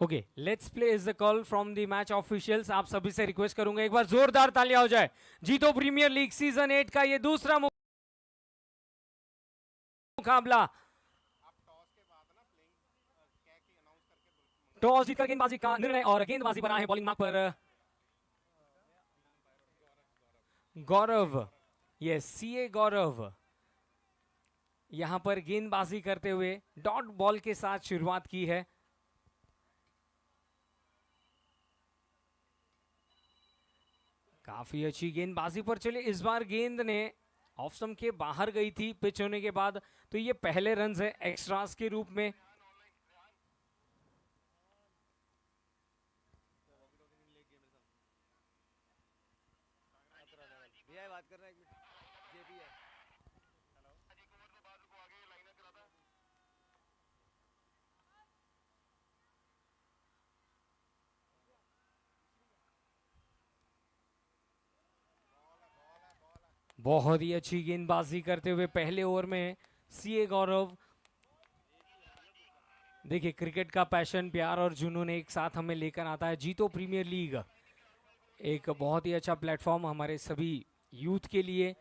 Okay, let's play is the call from the match officials. आप सभी से request करूंगा एक बार जोरदार तालियां हो जाए। जीतो प्रीमियर लीग सीजन 8 का ये दूसरा मुकाबला। टॉस जीतकर गेंदबाजी का निर्णय और गेंदबाजी बना है बॉलिंग मार्क पर गौरव। ये सीए गौरव यहां पर गेंदबाजी करते हुए डॉट बॉल के साथ शुरुआत की है। काफी अच्छी गेंदबाजी पर चले। इस बार गेंद ने ऑफ स्टंप के बाहर गई थी पिच होने के बाद, तो ये पहले रन है एक्स्ट्रास के रूप में। बात कर रहा है, एक मिनट, ये भी है। बहुत ही अच्छी गेंदबाजी करते हुए पहले ओवर में सीए गौरव। देखिए, क्रिकेट का पैशन, प्यार और जुनून एक साथ हमें लेकर आता है। जीतो प्रीमियर लीग एक बहुत ही अच्छा प्लेटफॉर्म हमारे सभी यूथ के लिए।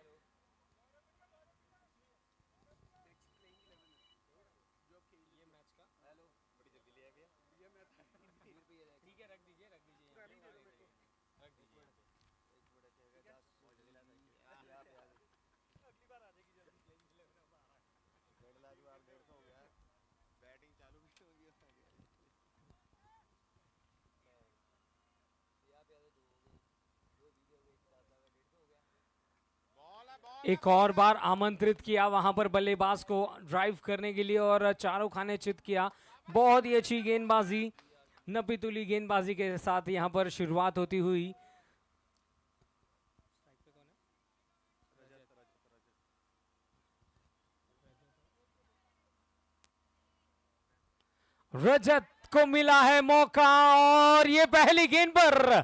एक और बार आमंत्रित किया वहां पर बल्लेबाज को ड्राइव करने के लिए और चारों खाने चित किया। बहुत ही अच्छी गेंदबाजी, नपीतुली गेंदबाजी के साथ यहां पर शुरुआत होती हुई। रजत को मिला है मौका और ये पहली गेंद पर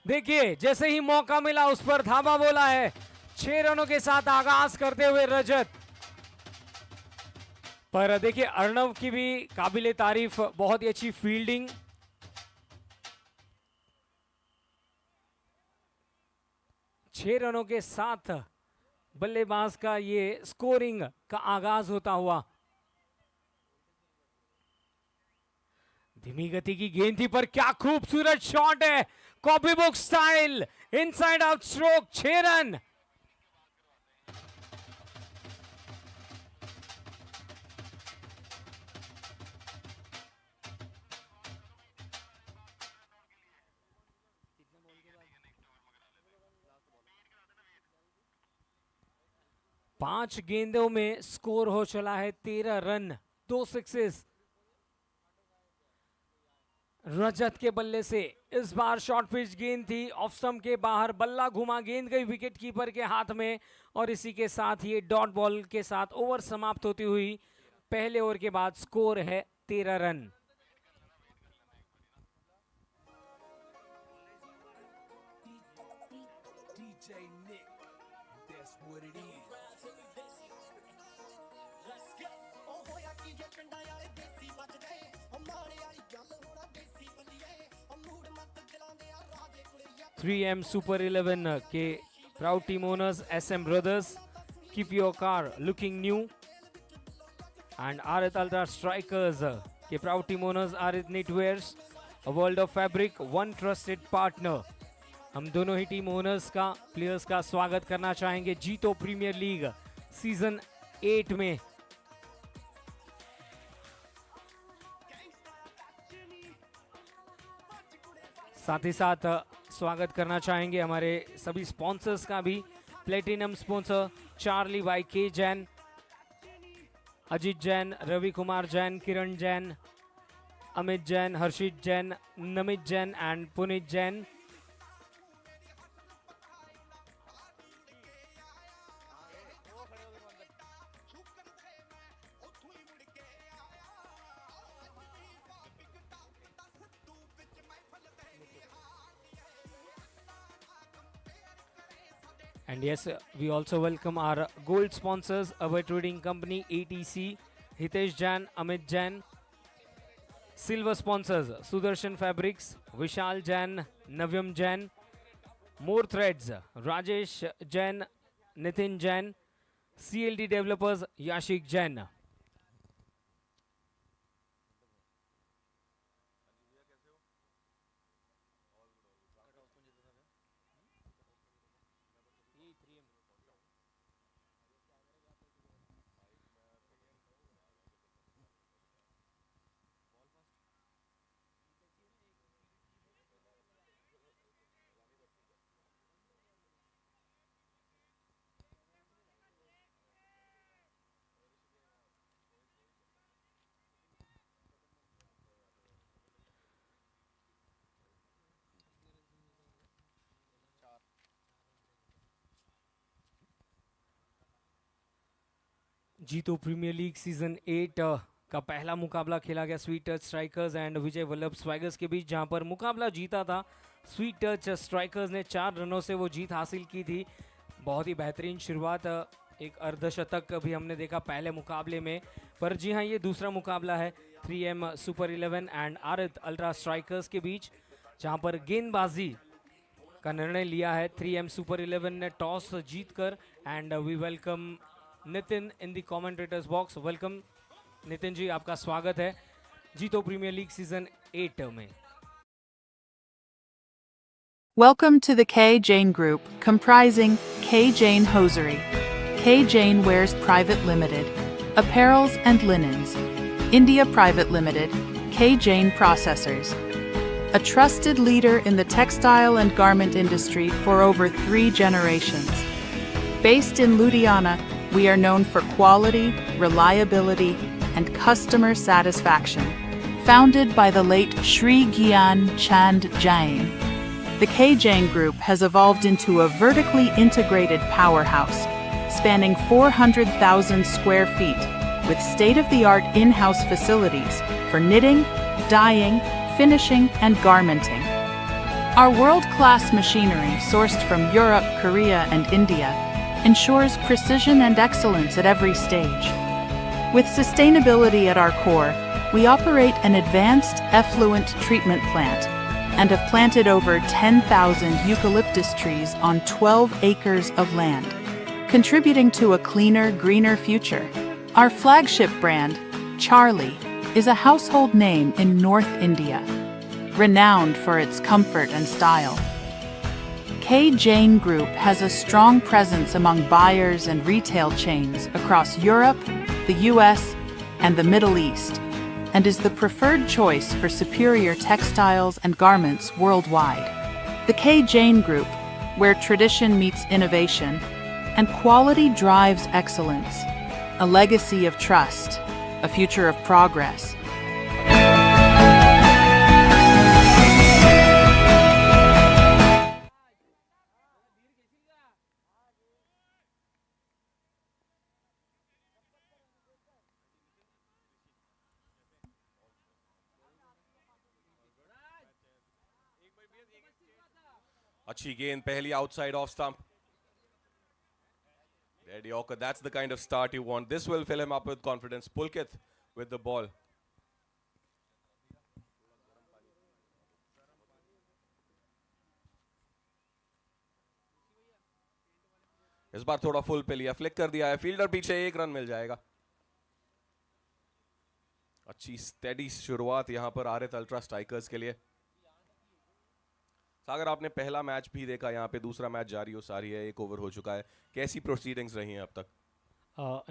देखिए जैसे ही मौका मिला उस पर धावा बोला है। 6 रनों के साथ आगाज करते हुए रजत। पर देखिए अर्णव की भी काबिले तारीफ, बहुत ही अच्छी फील्डिंग। छह रनों के साथ बल्लेबाज का ये स्कोरिंग का आगाज होता हुआ। धीमी गति की गेंद थी पर क्या खूबसूरत शॉट है, copy book style, inside out stroke, 6 run. पांच गेंदों में स्कोर हो चला है 13 रन, 2 सिक्सेस। रजत के बल्ले से इस बार शॉर्ट पिच गेंद थी, ऑफ स्टंप के बाहर बल्ला घुमा, गेंद गई विकेट कीपर के हाथ में और इसी के साथ ये डॉट बॉल के साथ ओवर समाप्त होती हुई। पहले ओवर के बाद स्कोर है 13 रन। थ्री एम सुपर 11 के proud team owners SM brothers, keep your car looking new. And Aarit ultra strikers के proud team owners Aarit knitwears, a world of fabric, one trusted partner. हम दोनों ही टीम ओनर्स का, players का स्वागत करना चाहेंगे जीतो प्रीमियर लीग सीजन 8 में। साथ ही साथ स्वागत करना चाहेंगे हमारे सभी स्पॉन्सर्स का भी। Platinum sponsor Charlie by K Jain, Ajit Jain, Ravi Kumar Jain, Kiran Jain, Amit Jain, Harshit Jain, Namit Jain and Puneet Jain. And yes, we also welcome our gold sponsors, our trading company ATC, Hitesh Jain, Amit Jain. Silver sponsors, Sudarshan Fabrics, Vishal Jain, Navyam Jain. More threads, Rajesh Jain, Nitin Jain. CLD developers, Yashik Jain. जीतो premier league season 8 का पहला मुकाबला खेला गया sweet touch strikers and Vijay Vallabh स्वैगर्स के बीच, जहां पर मुकाबला जीता था स्वीट टच स्ट्राइकर्स ने। 4 रनों से वो जीत हासिल की थी। बहुत ही बेहतरीन शुरुआत, एक अर्धशतक भी हमने देखा पहले मुकाबले में। पर जी हाँ, ये दूसरा मुकाबला है 3M super 11 and Aarit ultra strikers के बीच, जहां पर गेंदबाजी का निर्णय लिया है 3M सुपर 11 ने टॉस जीतकर। And we welcome Nitin in the commentators box. Welcome Nitin ji, आपका स्वागत है जीतो प्रीमियर लीग सीजन 8 में। Welcome to the K. Jane Group, comprising K. Jane Hosiery, K. Jane Wares Private Limited, Apparels and Linens, India Private Limited, K. Jane Processors. A trusted leader in the textile and garment industry for over 3 generations. Based in Ludhiana, we are known for quality, reliability, and customer satisfaction. Founded by the late Shri Gyan Chand Jain, the K. Jane Group has evolved into a vertically integrated powerhouse, spanning 400,000 square feet, with state-of-the-art in-house facilities for knitting, dyeing, finishing, and garmenting. Our world-class machinery, sourced from Europe, Korea, and India, ensures precision and excellence at every stage. With sustainability at our core, we operate an advanced effluent treatment plant and have planted over 10,000 eucalyptus trees on 12 acres of land, contributing to a cleaner, greener future. Our flagship brand, Charlie, is a household name in North India, renowned for its comfort and style. K. Jane Group has a strong presence among buyers and retail chains across Europe, the US, and the Middle East, and is the preferred choice for superior textiles and garments worldwide. The K. Jane Group, where tradition meets innovation and quality drives excellence, a legacy of trust, a future of progress. अच्छी गेंद, पहली outside off stump. Eddie Ocker, that's the kind of start you want. This will fill him up with confidence. Pulkit with the ball. इस बार थोड़ा full पे लिया, flick कर दिया है, फील्डर पीछे, 1 रन मिल जाएगा. अच्छी स्टेडी शुरुआत यहां पर आरित अल्ट्रा स्ट्राइकर्स के लिए. सागर, आपने पहला मैच भी देखा, यहाँ पे दूसरा मैच जारी हो सारी है, 1 ओवर हो चुका है. कैसी प्रोसीडिंग्स रही हैं अब तक?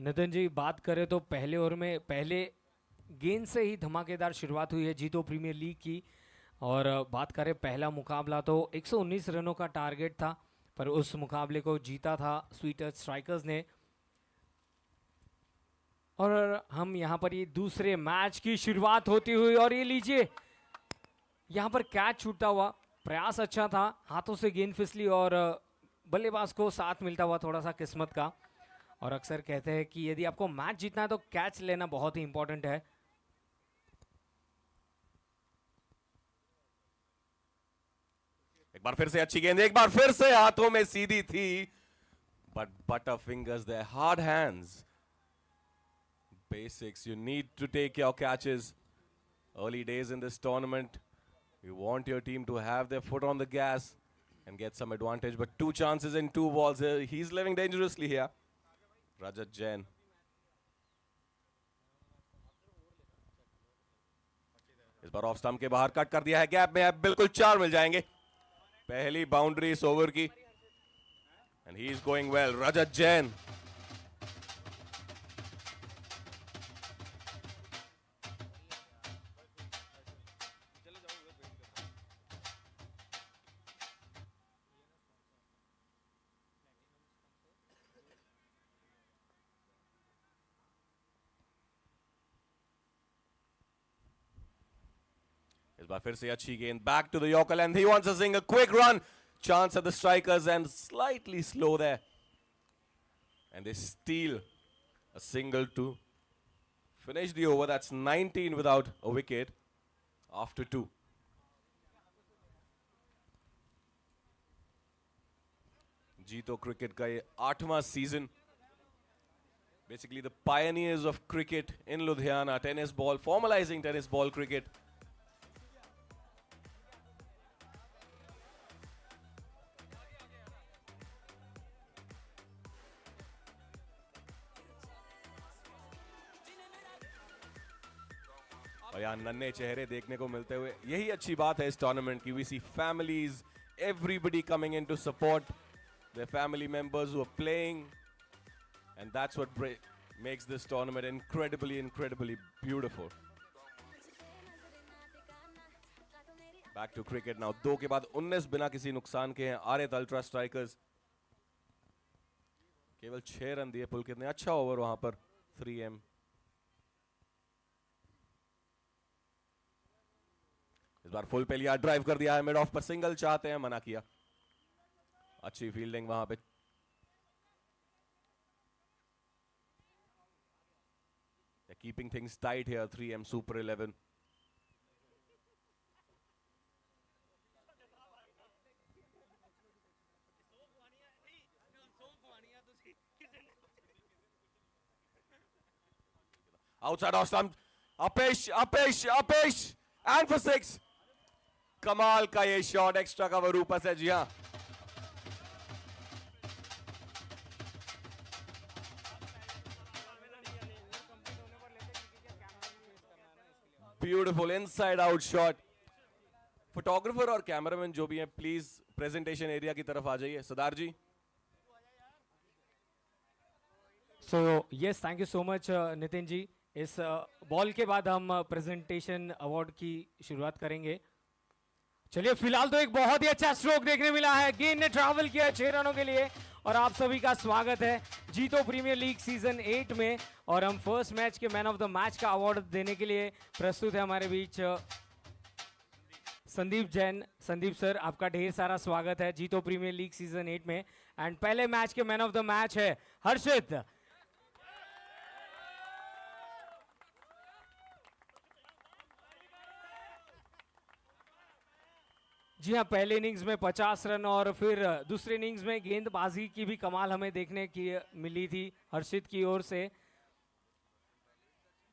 नितिन जी, बात करें तो पहले ओवर में पहले गेंद से ही धमाकेदार शुरुआत हुई है जीतो प्रीमियर लीग की. और बात करें पहला मुकाबला तो 119 रनों का टारगेट था, पर उस मुकाबले को जीता था स्वीट टच स्ट्राइकर्स ने. और हम यहाँ पर ये दूसरे मैच की शुरुआत होती हुई, और ये लीजिए यहाँ पर कैच छूटा हुआ. प्रयास अच्छा था, हाथों से गेंद फिसली और बल्लेबाज को साथ मिलता हुआ थोड़ा सा किस्मत का. और अक्सर कहते हैं कि यदि आपको मैच जीतना है तो कैच लेना बहुत ही इंपॉर्टेंट है. एक बार फिर से अच्छी गेंद, एक बार फिर से हाथों में सीधी थी, but butter fingers, they're hard hands. Basics, you need to take your catches. Early days in this tournament, you want your team to have their foot on the gas and get some advantage, but 2 chances in 2 balls here. He's living dangerously here. Rajat Jain. इस बार off stump के बाहर cut कर दिया है, gap में है, बिल्कुल 4 मिल जाएंगे. पहली बाउंड्री इस ओवर की. And he is going well. Rajat Jain. इस बार फिर से अच्छी गेंद. Back to the Yorker and he wants to sing a quick run. Chance at the strikers and slightly slow there. And they steal a single to finish the over. That's 19 without a wicket after 2. Jito Cricket का ये 8वां season. Basically the pioneers of cricket in Ludhiana. Tennis ball, formalizing tennis ball cricket. और यहाँ नन्हे चेहरे देखने को मिलते हुए, यही अच्छी बात है इस टूर्नामेंट की. We see families, everybody coming in to support their family members who are playing, and that's what makes this tournament incredibly beautiful. Back to cricket now. 2 के बाद 19 बिना किसी नुकसान के हैं आरित अल्ट्रा स्ट्राइकर्स. केवल 6 रन दिए पुलकित ने. अच्छा ओवर वहां पर 3M. इस बार फुल पे लिया, ड्राइव कर दिया है, मिड ऑफ पर सिंगल चाहते हैं, मना किया. अच्छी फील्डिंग वहां पे. They're keeping things tight here. 3M Super 11. Outside off stump. Apesh, and for 6. कमाल का ये शॉट, एक्स्ट्रा कवर ऊपर से. जी हाँ, beautiful inside out shot. Photographer और कैमरामैन जो भी हैं, प्लीज प्रेजेंटेशन एरिया की तरफ आ जाइए. Sardar ji. So yes, thank you so much Nitin ji. इस बॉल के बाद हम प्रेजेंटेशन अवार्ड की शुरुआत करेंगे. चलिए, फिलहाल तो एक बहुत ही अच्छा स्ट्रोक देखने मिला है. गेंद ने ट्रैवल किया 6 रनों के लिए. और आप सभी का स्वागत है जीतो प्रीमियर लीग सीजन 8 में. और हम फर्स्ट मैच के मैन ऑफ द मैच का अवार्ड देने के लिए प्रस्तुत है हमारे बीच संदीप जैन. संदीप सर, आपका ढेर सारा स्वागत है जीतो प्रीमियर लीग सीजन 8 में. एंड पहले मैच के मैन ऑफ द मैच है हर्षित. जी हाँ, पहले इनिंग्स में 50 रन और फिर दूसरे इनिंग्स में गेंदबाजी की भी कमाल हमें देखने की मिली थी हर्षित की ओर से.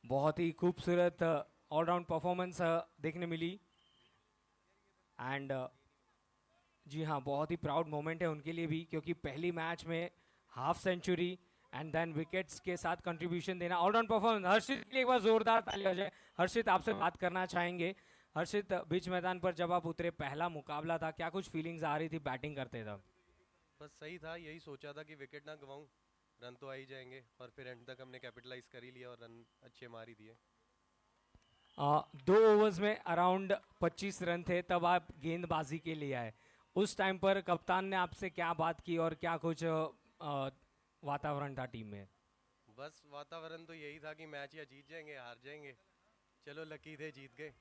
बहुत ही खूबसूरत ऑलराउंड परफॉर्मेंस देखने मिली. एंड जी हाँ, बहुत ही प्राउड मोमेंट है उनके लिए भी, क्योंकि पहली मैच में half century and then wickets के साथ कंट्रीब्यूशन देना. All-round performance. हर्षित के लिए एक बार जोरदार ताली हो जाए. हर्षित, आपसे बात करना चाहेंगे. हर्षित, बीच मैदान पर जब आप उतरे, पहला मुकाबला था, क्या कुछ फीलिंग्स आ रही थी बैटिंग करते तब? बस सही था, यही सोचा था कि विकेट ना गवाऊं, रन तो आ ही जाएंगे. और फिर एंड तक हमने कैपिटलाइज कर ही लिया और रन अच्छे मार ही दिए. 2 ओवर्स में अराउंड 25 रन थे, तब आप गेंदबाजी के लिए आए. उस टाइम पर कप्तान ने आपसे क्या बात की और क्या कुछ वातावरण था टीम में? बस वातावरण तो यही था कि मैच या जीत जाएंगे हार जाएंगे. चलो लकी थे, जीत गए.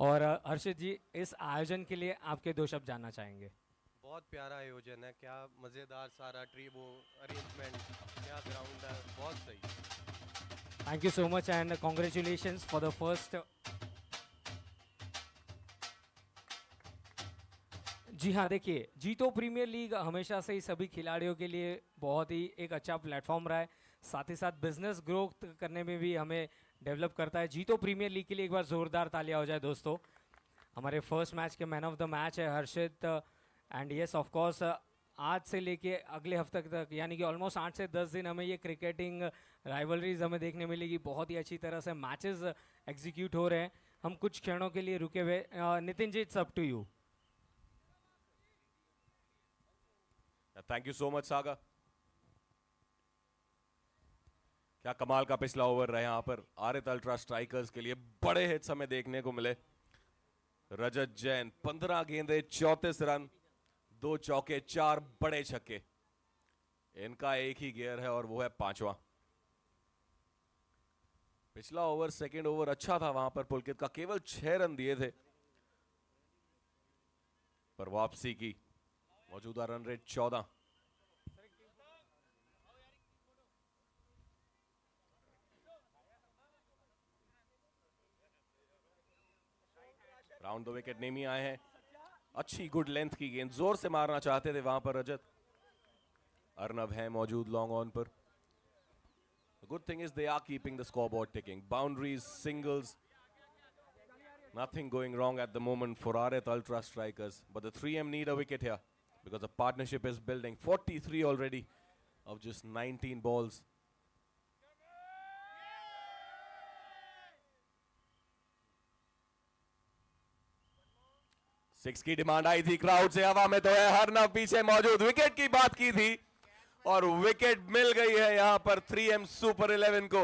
और हर्षित जी, इस आयोजन के लिए आपके 2 शब्द जानना चाहेंगे. बहुत प्यारा आयोजन है, क्या मज़ेदार सारा ट्री वो अरेंजमेंट, क्या ग्राउंड है, बहुत सही. Thank you so much and congratulations for the first. जी हाँ, देखिए जीतो प्रीमियर लीग हमेशा से ही सभी खिलाड़ियों के लिए बहुत ही एक अच्छा प्लेटफॉर्म रहा है, साथ ही साथ बिजनेस ग्रोथ करने में भी हमें डेवलप करता है। जीतो प्रीमियर लीग के लिए एक बार जोरदार तालियां हो जाए दोस्तों। हमारे फर्स्ट मैच के मैन ऑफ द मैच है हर्षित, एंड यस ऑफ कोर्स आज से लेके अगले हफ्ते तक यानी कि ऑलमोस्ट 8 से 10 दिन हमें ये क्रिकेटिंग राइवलरीज हमें देखने मिलेगी। बहुत ही अच्छी तरह से मैचेस एग्जीक्यूट हो रहे हैं। हम कुछ क्षणों के लिए रुके हुए, Nitin ji it's up to you. Thank you so much Sagar. क्या कमाल का पिछला ओवर रहा यहाँ पर आरित अल्ट्रा स्ट्राइकर्स के लिए। बड़े हिट्स हमें देखने को मिले। रजत जैन 15 गेंदे 34 रन, 2 चौके 4 बड़े छक्के। इनका एक ही गियर है और वो है 5वां। पिछला ओवर सेकंड ओवर अच्छा था वहां पर पुलकित का, केवल 6 रन दिए थे, पर वापसी की मौजूदा run rate 14। Round the wicket Nemi आए हैं। अच्छी गुड लेंथ की गेंद, जोर से मारना चाहते थे वहां पर रजत। अर्नब है मौजूद लॉन्ग ऑन पर। The good thing is they are keeping the scoreboard ticking. Boundaries, singles, nothing going wrong at the moment for Arit Ultra Strikers. But the 3M need a wicket here because the partnership is building. 43 already of just 19 balls. Six की demand आई थी crowd से, हवा में तो है। हरनव पीछे मौजूद, wicket की बात की थी और विकेट मिल गई है यहां पर 3M सुपर 11 को।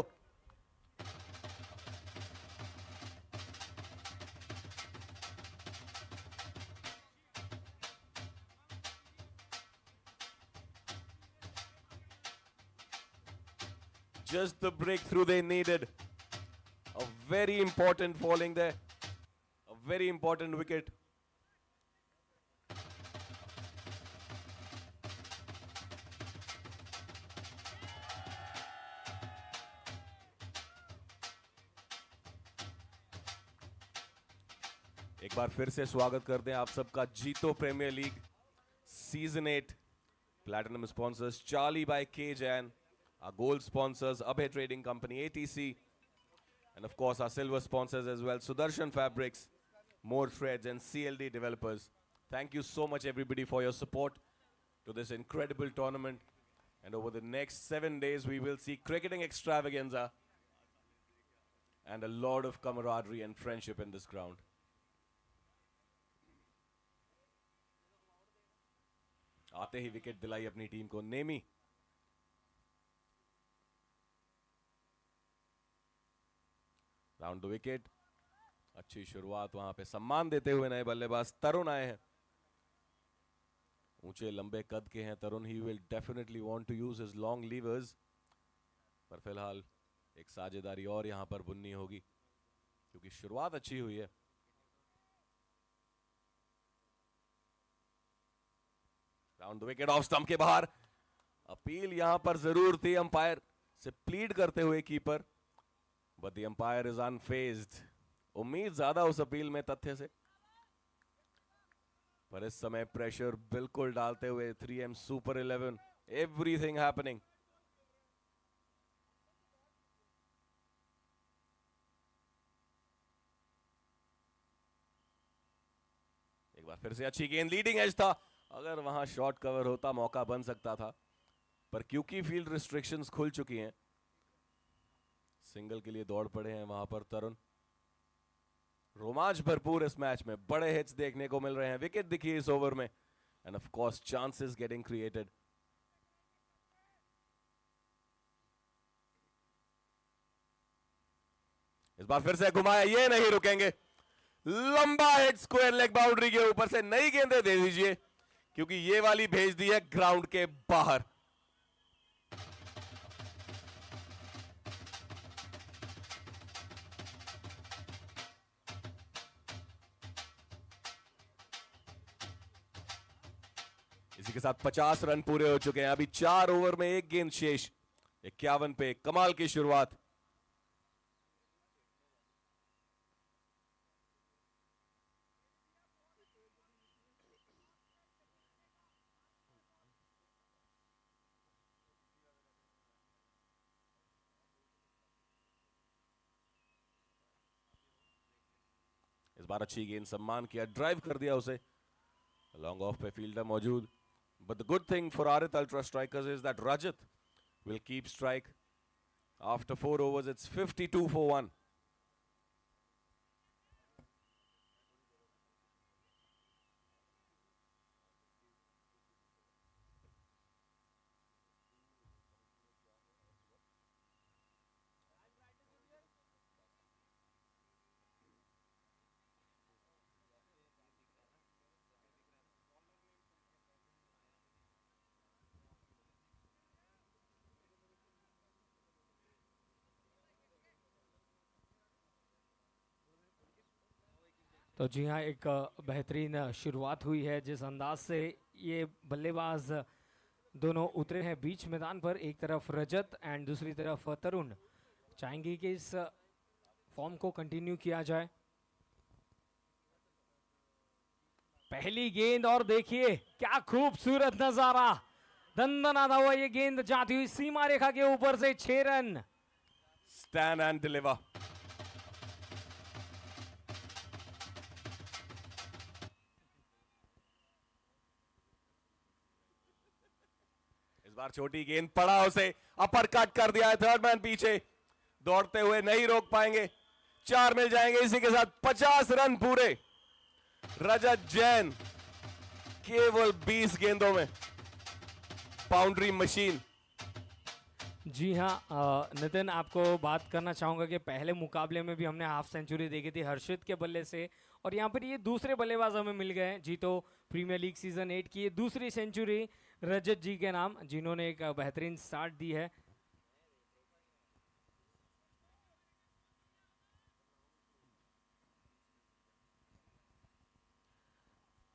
Just the breakthrough they needed. A very important falling there. A very important wicket. एक बार फिर से स्वागत करते हैं आप सबका Jito premier league season 8 platinum sponsors Charlie by K Jain, our gold sponsors Abhay Trading Company, ATC, and of course our silver sponsors as well, Sudarshan Fabrics, More Threads, and CLD Developers. Thank you so much everybody for your support to this incredible tournament, and over the next 7 days we will see cricketing extravaganza and a lot of camaraderie and friendship in this ground. आते ही wicket दिलाई अपनी team को Nemi. Round the wicket, अच्छी शुरुआत वहां पे सम्मान देते हुए नए बल्लेबाज तरुण आए हैं। ऊंचे लंबे कद के हैं Tarun, he will definitely want to use his long levers, पर फिलहाल एक साझेदारी और यहां पर बुननी होगी क्योंकि शुरुआत अच्छी हुई है। Round the wicket, off stump के बाहर। अपील यहां पर जरूर थी अंपायर से प्लीड करते हुए keeper, but the umpire is unfazed. उम्मीद ज्यादा उस अपील में तथ्य से, पर इस समय प्रेशर बिल्कुल डालते हुए 3M सुपर 11, एवरीथिंग हैपनिंग। एक बार फिर से अच्छी गेंद, लीडिंग एज था, अगर वहां शॉट कवर होता मौका बन सकता था, पर क्योंकि फील्ड रिस्ट्रिक्शंस खुल चुकी हैं, सिंगल के लिए दौड़ पड़े हैं वहां पर तरुण। रोमांच भरपूर इस मैच में, बड़े हिट्स देखने को मिल रहे हैं, विकेट दिखी इस ओवर में, and of course chances getting created. इस बार फिर से घुमाया, ये नहीं रुकेंगे, लंबा हिट स्क्वायर लेग बाउंड्री के ऊपर से। नई गेंदें दे दीजिए क्योंकि ये वाली भेज दी है ग्राउंड के बाहर। इसी के साथ 50 रन पूरे हो चुके हैं। अभी 4 ओवर में 1 गेंद शेष। 51 पे कमाल की शुरुआत। बार अच्छी गेंद सम्मान किया, ड्राइव कर दिया उसे, लॉन्ग ऑफ पे फील्डर मौजूद. But the good thing for Arit Ultra Strikers is that Rajat will keep strike. After 4 overs, it's 52 for 1. तो जी हाँ, एक बेहतरीन शुरुआत हुई है. जिस अंदाज से ये बल्लेबाज दोनों उतरे हैं बीच मैदान पर, एक तरफ रजत एंड दूसरी तरफ तरुण, चाहेंगे कि इस फॉर्म को कंटिन्यू किया जाए. पहली गेंद और देखिए क्या खूबसूरत नजारा, दंदनाता हुआ ये गेंद जाती हुई सीमा रेखा के ऊपर से 6 रन. Stand and deliver. इस बार छोटी गेंद पड़ा उसे, अपर कट कर दिया है, थर्ड मैन पीछे, दौड़ते हुए नहीं रोक पाएंगे. 4 मिल जाएंगे, इसी के साथ 50 रन पूरे. रजत जैन केवल 20 गेंदों में बाउंड्री मशीन. जी हाँ, नितिन आपको बात करना चाहूंगा कि पहले मुकाबले में भी हमने हाफ सेंचुरी देखी थी हर्षित के बल्ले से, और यहाँ पर ये दूसरे बल्लेबाज हमें मिल गए हैं. जी तो प्रीमियर लीग सीजन 8 की ये दूसरी सेंचुरी रजत जी के नाम, जिन्होंने एक बेहतरीन स्टार्ट दी है.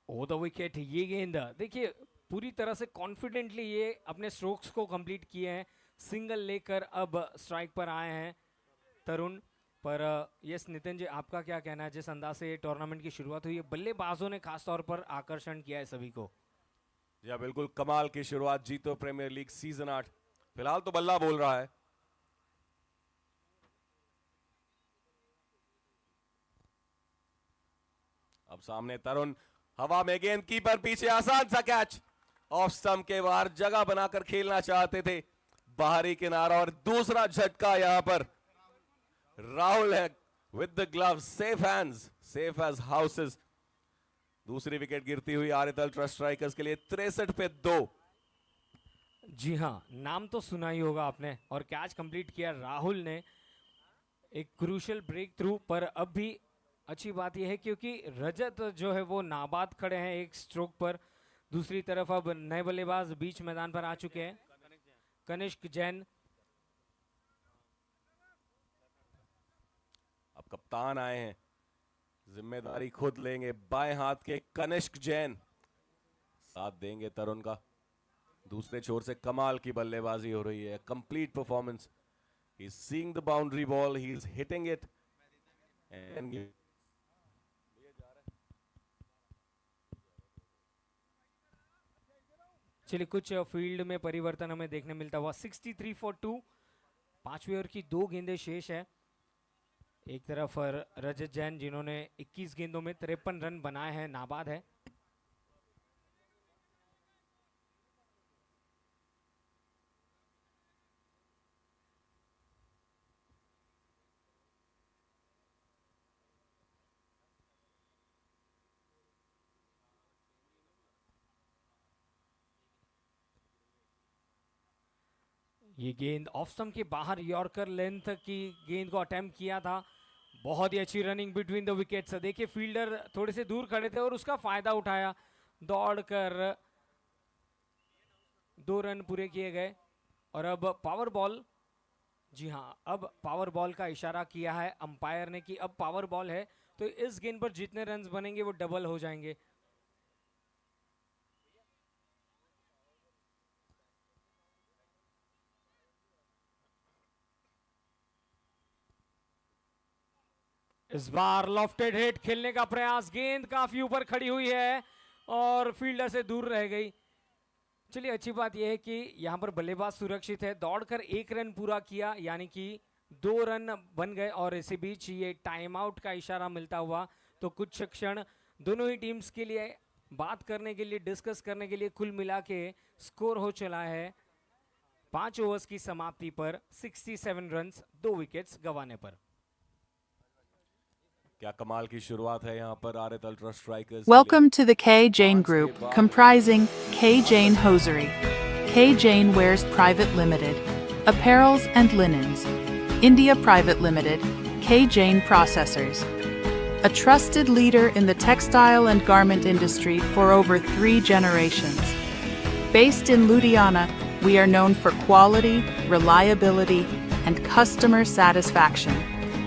ओ द विकेट, ये गेंद देखिए पूरी तरह से कॉन्फिडेंटली ये अपने स्ट्रोक्स को कंप्लीट किए हैं. सिंगल लेकर अब स्ट्राइक पर आए हैं तरुण. पर यस नितिन जी, आपका क्या कहना है जिस अंदाज से ये टूर्नामेंट की शुरुआत हुई है, बल्लेबाजों ने खास तौर पर आकर्षण किया है सभी को. या बिल्कुल कमाल की शुरुआत. जीतो प्रीमियर लीग सीजन 8. फिलहाल तो बल्ला बोल रहा है. अब सामने तरुण, हवा में गेंद, कीपर पीछे, आसान सा कैच. ऑफ स्टंप के बाहर जगह बनाकर खेलना चाहते थे, बाहरी किनारा, और दूसरा झटका यहां पर राहुल है with the glove. Safe hands, safe as houses. दूसरी विकेट गिरती हुई आरित अल्ट्रा स्ट्राइकर्स के लिए 63 पे 2. जी हाँ, नाम तो सुना ही होगा आपने, और कैच कंप्लीट किया राहुल ने. एक क्रूशियल ब्रेक थ्रू. पर अब भी अच्छी बात यह है क्योंकि रजत जो है वो नाबाद खड़े हैं एक स्ट्रोक पर. दूसरी तरफ अब नए बल्लेबाज बीच मैदान पर आ चुके हैं, कनिष्क जैन. अब कप्तान आए हैं, जिम्मेदारी खुद लेंगे. बाएं हाथ के कनिष्क जैन साथ देंगे तरुण का. दूसरे छोर से कमाल की बल्लेबाजी हो रही है, complete performance. He is seeing the boundary ball, he is hitting it and चलिए कुछ फील्ड में परिवर्तन हमें देखने मिलता हुआ. 63 फॉर 2. 5वें ओवर की 2 गेंदें शेष है. एक तरफ रजत जैन जिन्होंने 21 गेंदों में 53 रन बनाए हैं, नाबाद है. ये गेंद ऑफ स्टंप के बाहर यॉर्कर लेंथ की गेंद को अटेम्प्ट किया था. बहुत ही अच्छी रनिंग बिटवीन द विकेट्स. देखिए फील्डर थोड़े से दूर खड़े थे और उसका फायदा उठाया, दौड़कर 2 रन पूरे किए गए. और अब पावर बॉल. जी हाँ, अब पावर बॉल का इशारा किया है अंपायर ने कि अब पावर बॉल है, तो इस गेंद पर जितने रन बनेंगे वो डबल हो जाएंगे. इस बार लॉफ्टेड हिट खेलने का प्रयास, गेंद काफी ऊपर खड़ी हुई है और फील्डर से दूर रह गई. चलिए अच्छी बात यह है कि यहां पर बल्लेबाज सुरक्षित है, दौड़कर 1 रन पूरा किया, यानी कि 2 रन बन गए. और इसी बीच ये टाइम आउट का इशारा मिलता हुआ तो कुछ क्षण दोनों ही टीम्स के लिए बात करने के लिए, डिस्कस करने के लिए कुल मिला के स्कोर हो चला है 5 ओवर्स की समाप्ति पर 67 रन्स, 2 विकेट्स गंवाने पर। क्या कमाल की शुरुआत है यहाँ पर आरत ultra strikers. Welcome to the K. Jane Group, comprising K. Jane Hosiery. K. Jane Wears Private Limited, Apparels and Linens. India Private Limited, K. Jane Processors. A trusted leader in the textile and garment industry for over 3 generations. Based in Ludhiana, we are known for quality, reliability, and customer satisfaction.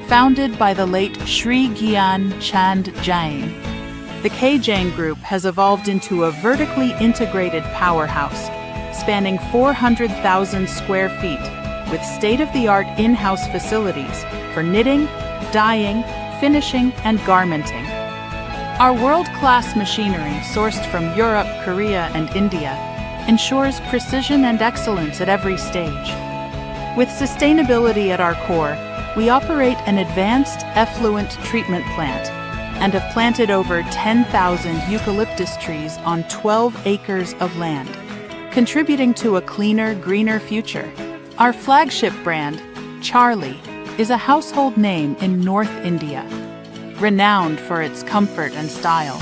Founded by the late Shri Gyan Chand Jain, the K. Jain Group has evolved into a vertically integrated powerhouse, spanning 400,000 square feet, with state-of-the-art in-house facilities for knitting, dyeing, finishing, and garmenting. Our world-class machinery, sourced from Europe, Korea, and India, ensures precision and excellence at every stage. With sustainability at our core, we operate an advanced effluent treatment plant and have planted over 10,000 eucalyptus trees on 12 acres of land, contributing to a cleaner, greener future. Our flagship brand, Charlie, is a household name in North India, renowned for its comfort and style.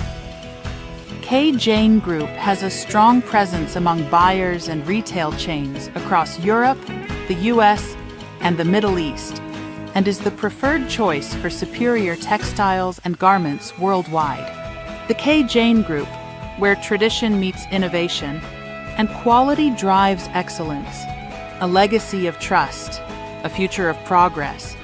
K. Jane Group has a strong presence among buyers and retail chains across Europe, the US, and the Middle East, and is the preferred choice for superior textiles and garments worldwide. The K. Jane Group, where tradition meets innovation and quality drives excellence, a legacy of trust, a future of progress.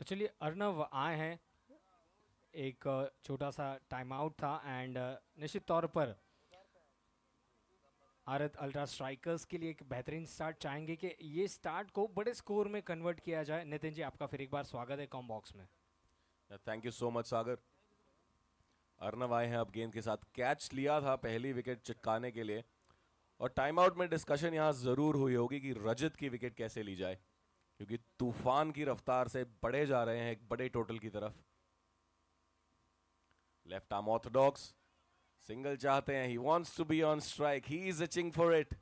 तो चलिए अर्नव आए हैं, एक छोटा सा time out था and निश्चित तौर पर आरत अल्ट्रा स्ट्राइकर्स के लिए एक बेहतरीन स्टार्ट चाहेंगे कि ये स्टार्ट को बड़े स्कोर में कन्वर्ट किया जाए। नितिन जी, आपका फिर एक बार स्वागत है कॉम बॉक्स में। थैंक यू सो मच सागर। अर्नव आए हैं अब गेंद के साथ, कैच लिया था पहली विकेट चिटकाने के लिए, और टाइम आउट में डिस्कशन यहाँ जरूर हुई होगी कि रजत की विकेट कैसे ली जाए, क्योंकि तूफान की रफ्तार से बढ़े जा रहे हैं एक बड़े टोटल की तरफ। लेफ्ट आर्म ऑर्थोडॉक्स, सिंगल चाहते हैं, he wants to be on strike, he is itching for it,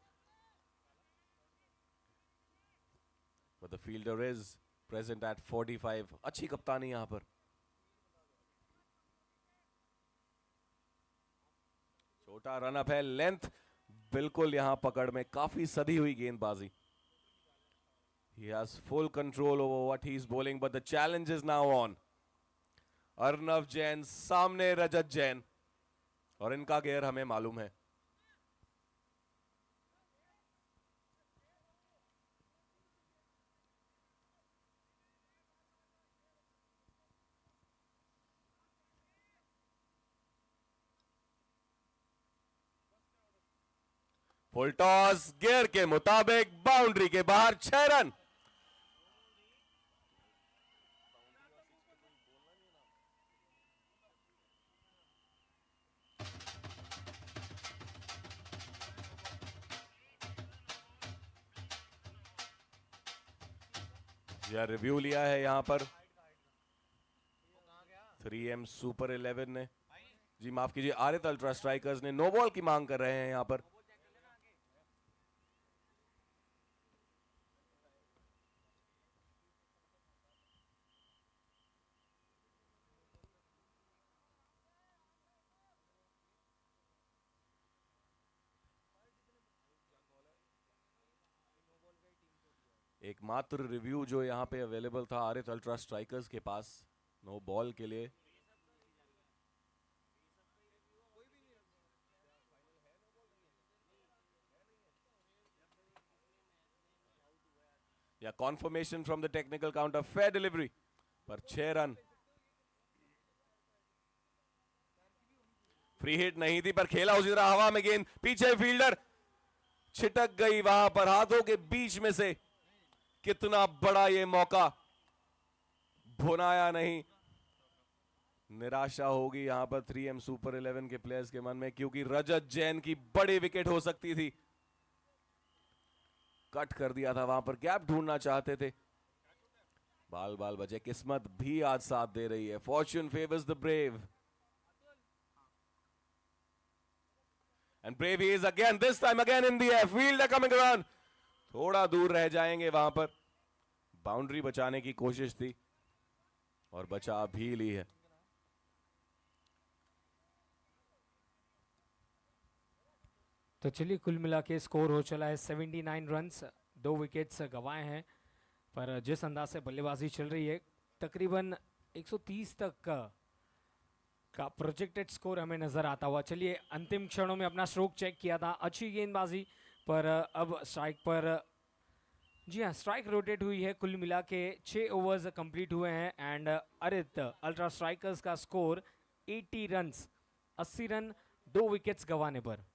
but the fielder is present at 45. अच्छी कप्तानी यहां पर। छोटा रन अप है, लेंथ बिल्कुल यहां पकड़ में, काफी सदी हुई गेंदबाजी। He has full control over what he is bowling, but the challenge is now on. Arnav Jain सामने रजत जैन, और इनका गेयर हमें मालूम है। फुल टॉस, गेयर के मुताबिक बाउंड्री के बाहर, 6 रन। यह रिव्यू लिया है यहां पर 3M सुपर 11 ने, जी माफ कीजिए, आरत अल्ट्रा स्ट्राइकर्स ने नो बॉल की मांग कर रहे हैं यहां पर। एकमात्र रिव्यू जो यहाँ पे अवेलेबल था आरित अल्ट्रा स्ट्राइकर्स के पास, नो बॉल के लिए। या conformation from the technical counter, fair delivery पर 6 रन। फ्री हिट नहीं थी पर खेला उसी तरह हवा में गेंद, पीछे फील्डर छिटक गई वहां पर हाथों के बीच में से। कितना बड़ा ये मौका, भुनाया नहीं। निराशा होगी यहां पर 3M सुपर 11 के प्लेयर्स के मन में, क्योंकि रजत जैन की बड़ी विकेट हो सकती थी। कट कर दिया था वहां पर, गैप ढूंढना चाहते थे। बाल बाल बचे, किस्मत भी आज साथ दे रही है। Fortune favours the brave and brave he is again, this time again in the air, fielder coming around, थोड़ा दूर रह जाएंगे वहां पर। बाउंड्री बचाने की कोशिश थी और बचा भी ली है। तो चलिए कुल मिला के स्कोर हो चला है 79 रन्स, 2 विकेट्स गंवाए हैं। पर जिस अंदाज से बल्लेबाजी चल रही है, तकरीबन 130 तक का प्रोजेक्टेड स्कोर हमें नजर आता हुआ। चलिए अंतिम क्षणों में अपना स्ट्रोक चेक किया था, अच्छी गेंदबाजी, पर अब स्ट्राइक पर, जी हाँ, स्ट्राइक रोटेट हुई है। कुल मिला के 6 ओवर्स कंप्लीट हुए हैं एंड आरित अल्ट्रा स्ट्राइकर्स का स्कोर 80 रन्स, 80 रन 2 विकेट्स गंवाने पर।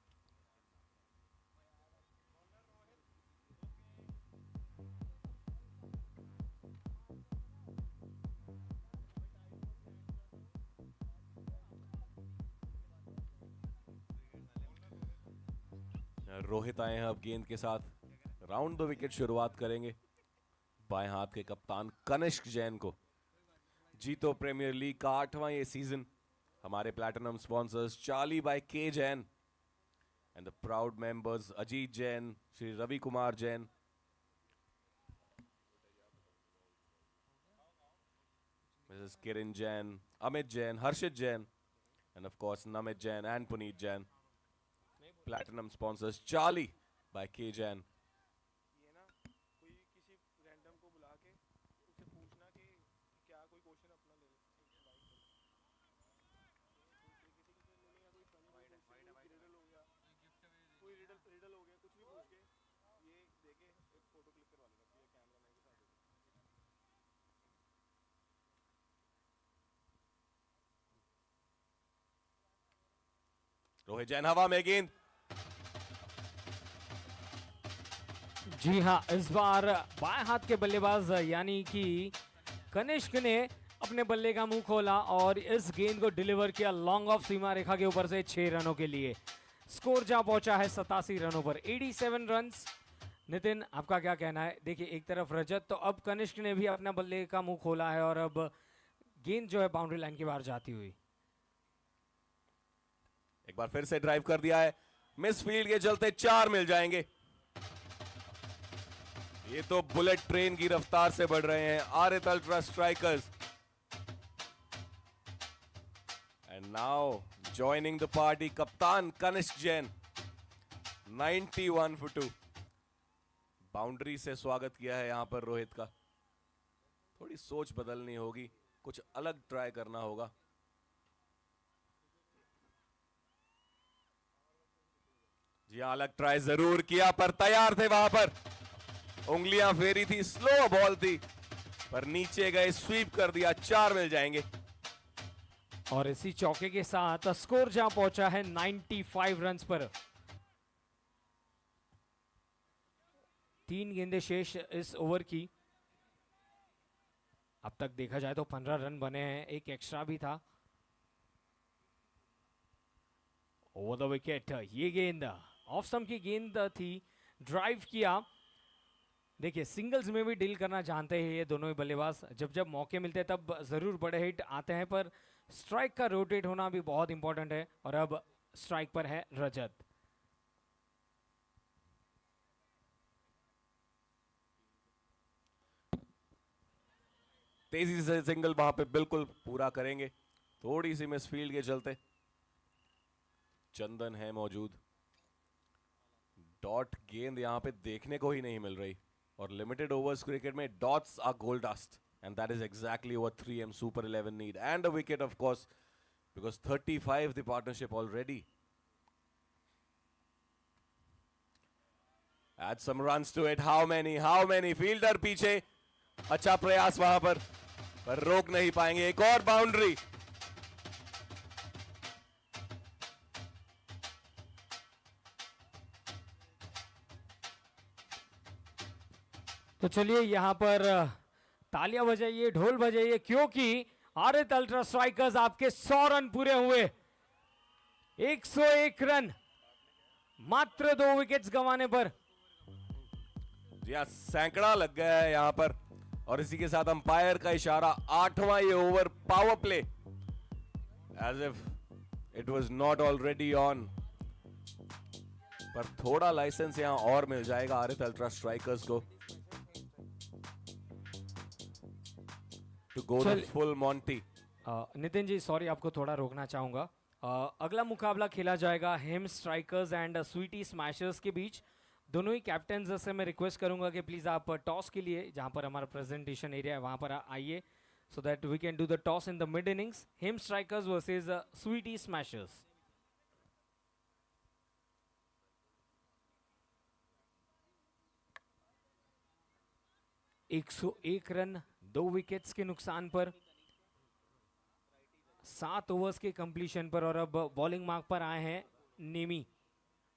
रोहित आए हैं अब गेंद के साथ, राउंड द विकेट शुरुआत करेंगे बाएं हाथ के कप्तान कनिष्क जैन को। जीतो प्रीमियर लीग का 8वां ये सीजन। हमारे platinum sponsors Charlie by K Jain and the proud members Ajit Jain, Shri Ravi Kumar Jain, Mrs Kiran Jain, Amit Jain, Harshit Jain and of course Namit Jain and Puneet Jain. Platinum sponsors Charlie by K Jain. ये ना कोई किसी रैंडम को बुला के उससे पूछना कि क्या कोई क्वेश्चन अपना ले ले, कोई रिडल हो गया, कुछ भी पूछ के ये देके एक फोटो क्लिक करवा लेना चाहिए कैमरा मैन के साथ। रोहित जैन हवा में गेंद, जी हाँ, इस बार बाएं हाथ के बल्लेबाज यानी कि कनिष्क ने अपने बल्ले का मुंह खोला और इस गेंद को डिलीवर किया लॉन्ग ऑफ सीमा रेखा के ऊपर से 6 रनों के लिए। स्कोर जहां पहुंचा है 87 रनों पर, 87 रन्स। नितिन, आपका क्या कहना है? देखिए, एक तरफ रजत, तो अब कनिष्क ने भी अपना बल्ले का मुंह खोला है और अब गेंद जो है बाउंड्री लाइन के बाहर जाती हुई। एक बार फिर से ड्राइव कर दिया है, मिस फील्ड के चलते 4 मिल जाएंगे। ये तो बुलेट ट्रेन की रफ्तार से बढ़ रहे हैं Aarit ultra strikers. And now joining the party कप्तान कनिष्क जैन, 91 for 2। बाउंड्री से स्वागत किया है यहां पर रोहित का। थोड़ी सोच बदलनी होगी, कुछ अलग ट्राई करना होगा। जी हाँ, अलग ट्राई जरूर किया पर तैयार थे वहां पर, उंगलियां फेरी थी, स्लो बॉल थी पर नीचे गए, स्वीप कर दिया, 4 मिल जाएंगे। और इसी चौके के साथ स्कोर जहां पहुंचा है 95 रन्स पर। 3 गेंदें शेष इस ओवर की। अब तक देखा जाए तो 15 रन बने हैं, एक एक्स्ट्रा भी था। ओवर द विकेट, ये गेंद ऑफ स्टंप की गेंद थी, ड्राइव किया। देखिए, सिंगल्स में भी डील करना जानते हैं ये दोनों ही बल्लेबाज। जब जब मौके मिलते हैं तब जरूर बड़े हिट आते हैं, पर स्ट्राइक का रोटेट होना भी बहुत इंपॉर्टेंट है। और अब स्ट्राइक पर है रजत। तेजी से सिंगल वहां पे बिल्कुल पूरा करेंगे, थोड़ी सी मिस फील्ड के चलते। चंदन है मौजूद, डॉट गेंद यहां पे देखने को ही नहीं मिल रही। और लिमिटेड ओवर्स क्रिकेट में dots are gold dust and that is exactly what 3M super 11 need and a wicket of course because 35 the partnership already. Add some runs to it. How many? Fielder पीछे. अच्छा प्रयास वहां पर रोक नहीं पाएंगे. एक और बाउंड्री. तो चलिए यहां पर तालियां बजाइए, ढोल बजाइए, क्योंकि आरित अल्ट्रा स्ट्राइकर्स आपके 100 रन पूरे हुए. 101 रन मात्र 2 विकेट्स गंवाने पर. जी हाँ, सैकड़ा लग गया है यहां पर और इसी के साथ अंपायर का इशारा. 8वां ये over power play as if it was not already on. पर थोड़ा लाइसेंस यहां और मिल जाएगा आरित अल्ट्रा स्ट्राइकर्स को to go the full monty. Nitin ji sorry, आपको थोड़ा रोकना चाहूंगा. अगला मुकाबला खेला जाएगा Hem strikers and sweety smashers के बीच. दोनों ही कैप्टन से मैं रिक्वेस्ट करूंगा कि प्लीज आप टॉस के लिए, जहां पर हमारा प्रेजेंटेशन एरिया है वहां पर आइए, so that we can do the toss in the mid innings. Hem strikers versus Sweety smashers. एक 101 रन 2 विकेट्स के नुकसान पर, 7 ओवर्स के कंप्लीशन पर. और अब बॉलिंग मार्क पर आए हैं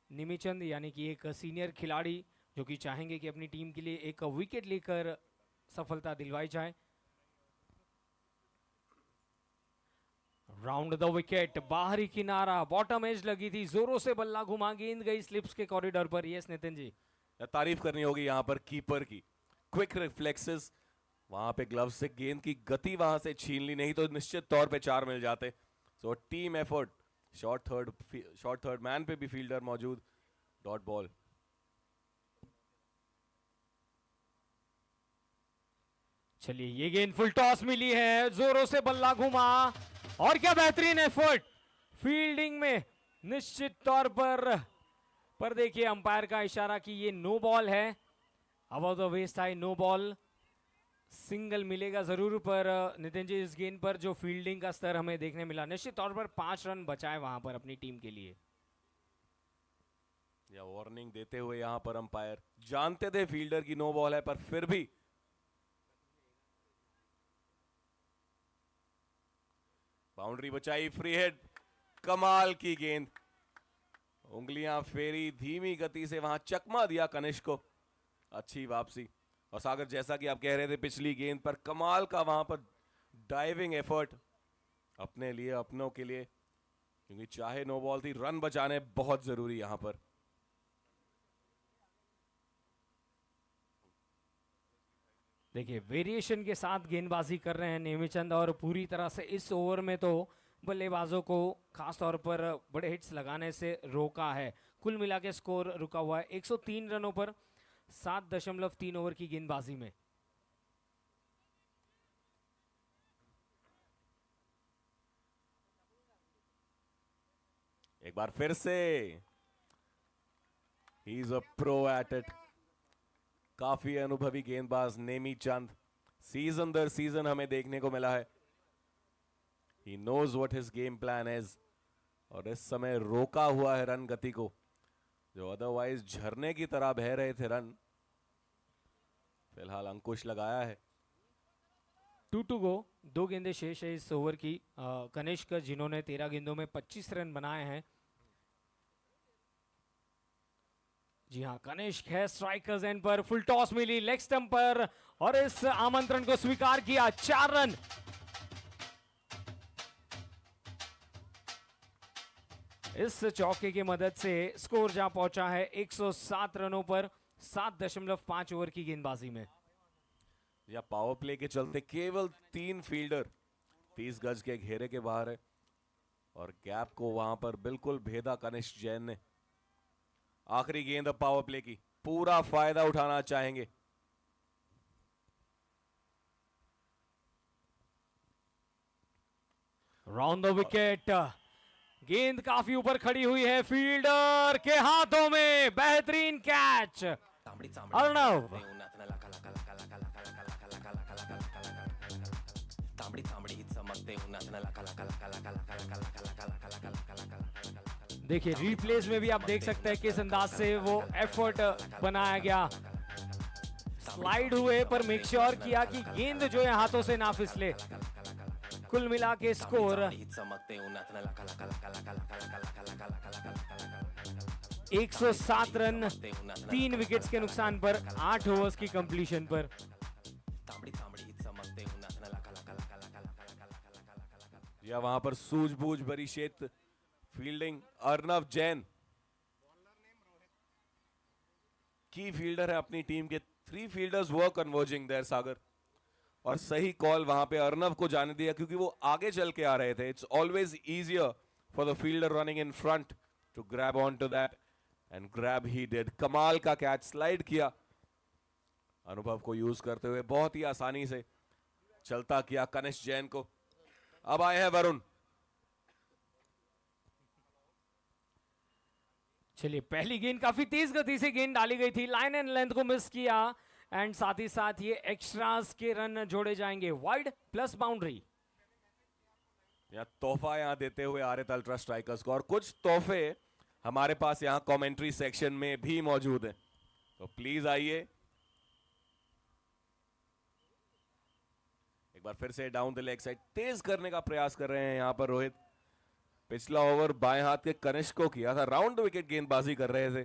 नेमीचंद, यानी कि एक सीनियर खिलाड़ी जो कि चाहेंगे कि अपनी टीम के लिए एक विकेट लेकर सफलता दिलवाई जाए. राउंड द विकेट, बाहरी किनारा, बॉटम एज लगी थी, जोरों से बल्ला घुमा, गेंद गई स्लिप्स के कॉरिडोर पर. यस नितिन जी, तारीफ करनी होगी यहां पर कीपर की. क्विक रिफ्लेक्सेस, वहां पे ग्लव से गेंद की गति वहां से छीन ली, नहीं तो निश्चित तौर पे 4 मिल जाते. So team effort. Short third man पे भी फील्डर मौजूद. Dot ball. चलिए ये गेंद फुल टॉस मिली है, जोरों से बल्ला घुमा, और क्या बेहतरीन एफर्ट फील्डिंग में. निश्चित तौर पर देखिए अंपायर का इशारा कि ये नो बॉल है. About the waist high, no ball. Single मिलेगा जरूर, पर नितिन जी इस गेंद पर जो फील्डिंग का स्तर हमें देखने मिला, निश्चित तौर पर 5 रन बचाए वहां पर अपनी टीम के लिए. या वार्निंग देते हुए यहां पर अंपायर जानते थे फील्डर की नो बॉल है, पर फिर भी बाउंड्री बचाई. फ्री हिट, कमाल की गेंद. उंगलियां फेरी, धीमी गति से वहां चकमा दिया कनिष्क को. अच्छी वापसी. और सागर, जैसा कि आप कह रहे थे, पिछली गेंद पर कमाल का वहां पर डाइविंग एफर्ट अपने लिए, अपनों के लिए, क्योंकि चाहे नो बॉल थी, रन बचाने बहुत जरूरी यहां पर. देखिए वेरिएशन के साथ गेंदबाजी कर रहे हैं नेमीचंद, और पूरी तरह से इस ओवर में तो बल्लेबाजों को खास तौर पर बड़े हिट्स लगाने से रोका है. कुल मिला के स्कोर रुका हुआ है 103 रनों पर 7.3 ओवर की गेंदबाजी में. एक बार फिर से he is a pro at it. काफी अनुभवी गेंदबाज नेमीचंद. सीजन दर सीजन हमें देखने को मिला है. He knows what his game plan is. और इस समय रोका हुआ है रन गति को, जो अदरवाइज झरने की तरह बह रहे थे रन. फिलहाल अंकुश लगाया है. 2 टू गो, 2 गेंदें शेष है इस ओवर की. कनिष्क जिन्होंने 13 गेंदों में 25 रन बनाए हैं. जी हाँ, कनिष्क है स्ट्राइकर्स एंड पर. फुल टॉस मिली लेग स्टंप पर, और इस आमंत्रण को स्वीकार किया. 4 रन. इस चौके की मदद से स्कोर जहां पहुंचा है 107 रनों पर 7.5 ओवर की गेंदबाजी में. या पावर प्ले के चलते केवल 3 फील्डर 30 गज के घेरे के बाहर है, और गैप को वहां पर बिल्कुल भेदा कनिष्क जैन ने. आखिरी गेंद अब पावर प्ले की, पूरा फायदा उठाना चाहेंगे. राउंड द विकेट, गेंद काफी ऊपर खड़ी हुई है, फील्डर के हाथों में. बेहतरीन कैच. Arnav. देखिए रिप्लेस में भी आप देख सकते हैं किस अंदाज से वो एफर्ट बनाया गया, स्लाइड हुए पर मेक श्योर किया कि गेंद जो है हाथों से ना फिसले। कुल मिला के स्कोर 107 रन, 3 विकेट्स के नुकसान पर 8 ओवर्स की कंप्लीशन पर। या वहां पर सूझबूझ भरी क्षेत्र फील्डिंग अर्नव जैन की फील्डर है अपनी टीम के। 3 फील्डर्स वर कन्वर्जिंग देयर सागर, और सही कॉल वहां पे अर्नव को जाने दिया क्योंकि वो आगे चल के आ रहे थे। It's always easier for the fielder running in front to grab on to that, and grab he did. कमाल का कैच स्लाइड किया, अनुभव को यूज करते हुए बहुत ही आसानी से चलता किया कनिष्क जैन को। अब आए हैं वरुण। चलिए पहली गेंद काफी तेज गति से गेंद डाली गई थी, लाइन एंड लेंथ को मिस किया, एंड साथ ही साथ ये एक्स्ट्रास के रन जोड़े जाएंगे, वाइड प्लस बाउंड्री। या तोहफा यहां देते हुए आरित अल्ट्रा स्ट्राइकर्स को, और कुछ तोहफे हमारे पास यहां कमेंट्री सेक्शन में भी मौजूद हैं, तो प्लीज आइए। एक बार फिर से डाउन द लेग साइड तेज करने का प्रयास कर रहे हैं यहां पर रोहित। पिछला ओवर बाएं हाथ के कनिष्क को किया था, राउंड विकेट गेंदबाजी कर रहे थे,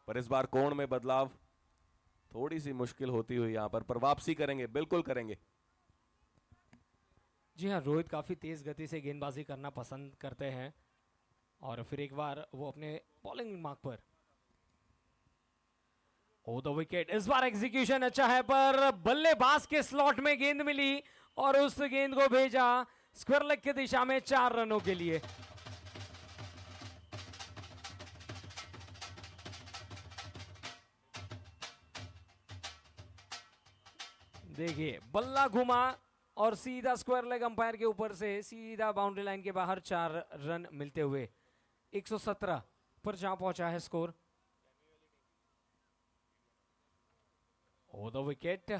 पर इस बार कोण में बदलाव, थोड़ी सी मुश्किल होती हुई यहां पर वापसी करेंगे, बिल्कुल करेंगे। जी हाँ, रोहित काफी तेज गति से गेंदबाजी करना पसंद करते हैं, और फिर एक बार वो अपने बॉलिंग मार्क पर। ओ द विकेट, इस बार एग्जीक्यूशन अच्छा है, पर बल्लेबाज के स्लॉट में गेंद मिली और उस गेंद को भेजा स्क्वायर लेग की दिशा में 4 रनों के लिए। देखिए बल्ला घुमा और सीधा स्क्वायर लेग अंपायर के ऊपर से सीधा बाउंड्री लाइन के बाहर 4 रन मिलते हुए 117 पर जहां पहुंचा है स्कोर। ओ द विकेट,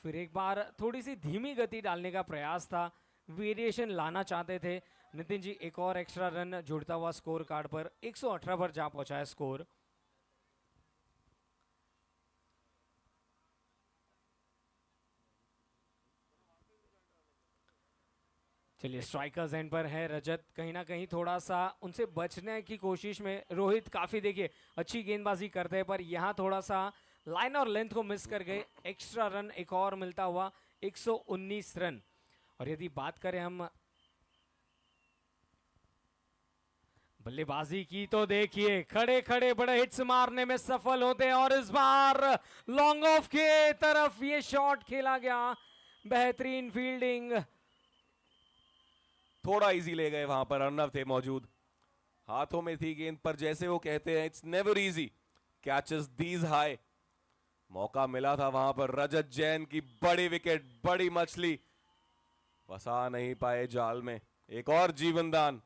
फिर एक बार थोड़ी सी धीमी गति डालने का प्रयास था, वेरिएशन लाना चाहते थे नितिन जी। एक और एक्स्ट्रा रन जुड़ता हुआ स्कोर कार्ड पर 118 पर जहां पहुंचा है स्कोर। चलिए स्ट्राइकर्स एंड पर है रजत, कहीं ना कहीं थोड़ा सा उनसे बचने की कोशिश में रोहित काफी देखिए अच्छी गेंदबाजी करते हैं, पर यहाँ थोड़ा सा लाइन और लेंथ को मिस कर गए। एक्स्ट्रा रन एक और मिलता हुआ 119 रन। और यदि बात करें हम बल्लेबाजी की तो देखिए खड़े खड़े बड़े हिट्स मारने में सफल होते हैं, और इस बार लॉन्ग ऑफ के तरफ ये शॉट खेला गया। बेहतरीन फील्डिंग, थोड़ा इजी ले गए, वहां पर अर्नव थे मौजूद, हाथों में थी गेंद, पर जैसे वो कहते हैं it's never easy catches these high. मौका मिला था वहां पर, रजत जैन की बड़ी विकेट, बड़ी मछली फंसा नहीं पाए जाल में। एक और जीवनदान,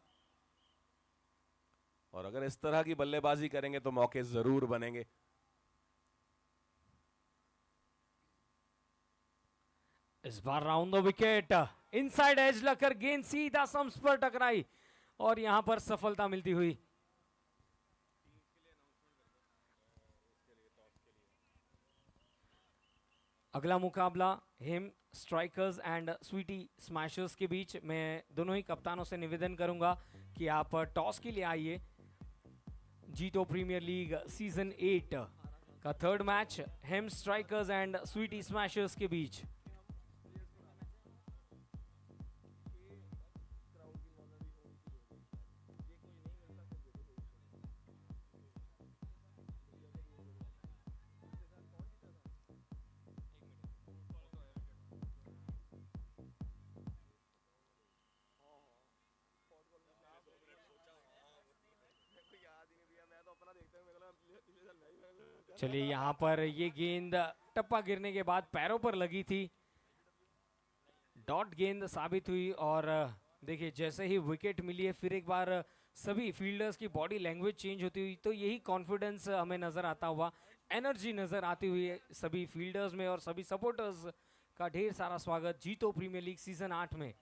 और अगर इस तरह की बल्लेबाजी करेंगे तो मौके जरूर बनेंगे। इस बार round the wicket, inside edge लगकर गेंद सीधा स्टंप्स पर टकराई और यहां पर सफलता मिलती हुई। अगला मुकाबला Hem strikers and sweety smashers के बीच। मैं दोनों ही कप्तानों से निवेदन करूंगा कि आप टॉस के लिए आइए। जीतो प्रीमियर लीग सीजन 8 का 3rd match Hem strikers and sweety smashers के बीच। चलिए यहाँ पर ये गेंद टप्पा गिरने के बाद पैरों पर लगी थी, डॉट गेंद साबित हुई, और देखिए जैसे ही विकेट मिली है फिर एक बार सभी फील्डर्स की बॉडी लैंग्वेज चेंज होती हुई, तो यही कॉन्फिडेंस हमें नजर आता हुआ। एनर्जी नजर आती हुई है सभी फील्डर्स में और सभी सपोर्टर्स का ढेर सारा स्वागत जीतो प्रीमियर लीग सीजन 8 में।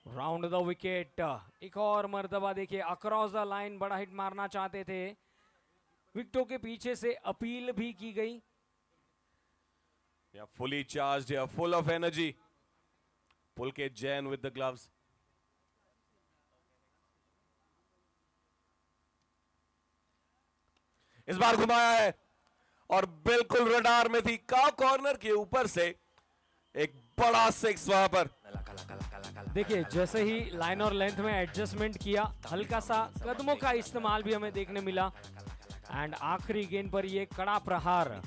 राउंड द विकेट, एक और मर्तबा देखिए अक्रॉस द लाइन बड़ा हिट मारना चाहते थे, विकेटों के पीछे से अपील भी की गई। Yeah, fully charged here, full of energy. Pulkit Jain with the gloves. इस बार घुमाया है और बिल्कुल रडार में थी, का कॉर्नर के ऊपर से एक बड़ा सिक्स वहां पर। देखिए जैसे ही लाइन और लेंथ में एडजस्टमेंट किया, हल्का सा कदमों का इस्तेमाल भी हमें देखने मिला एंड आखिरी गेंद पर ये कड़ा प्रहार।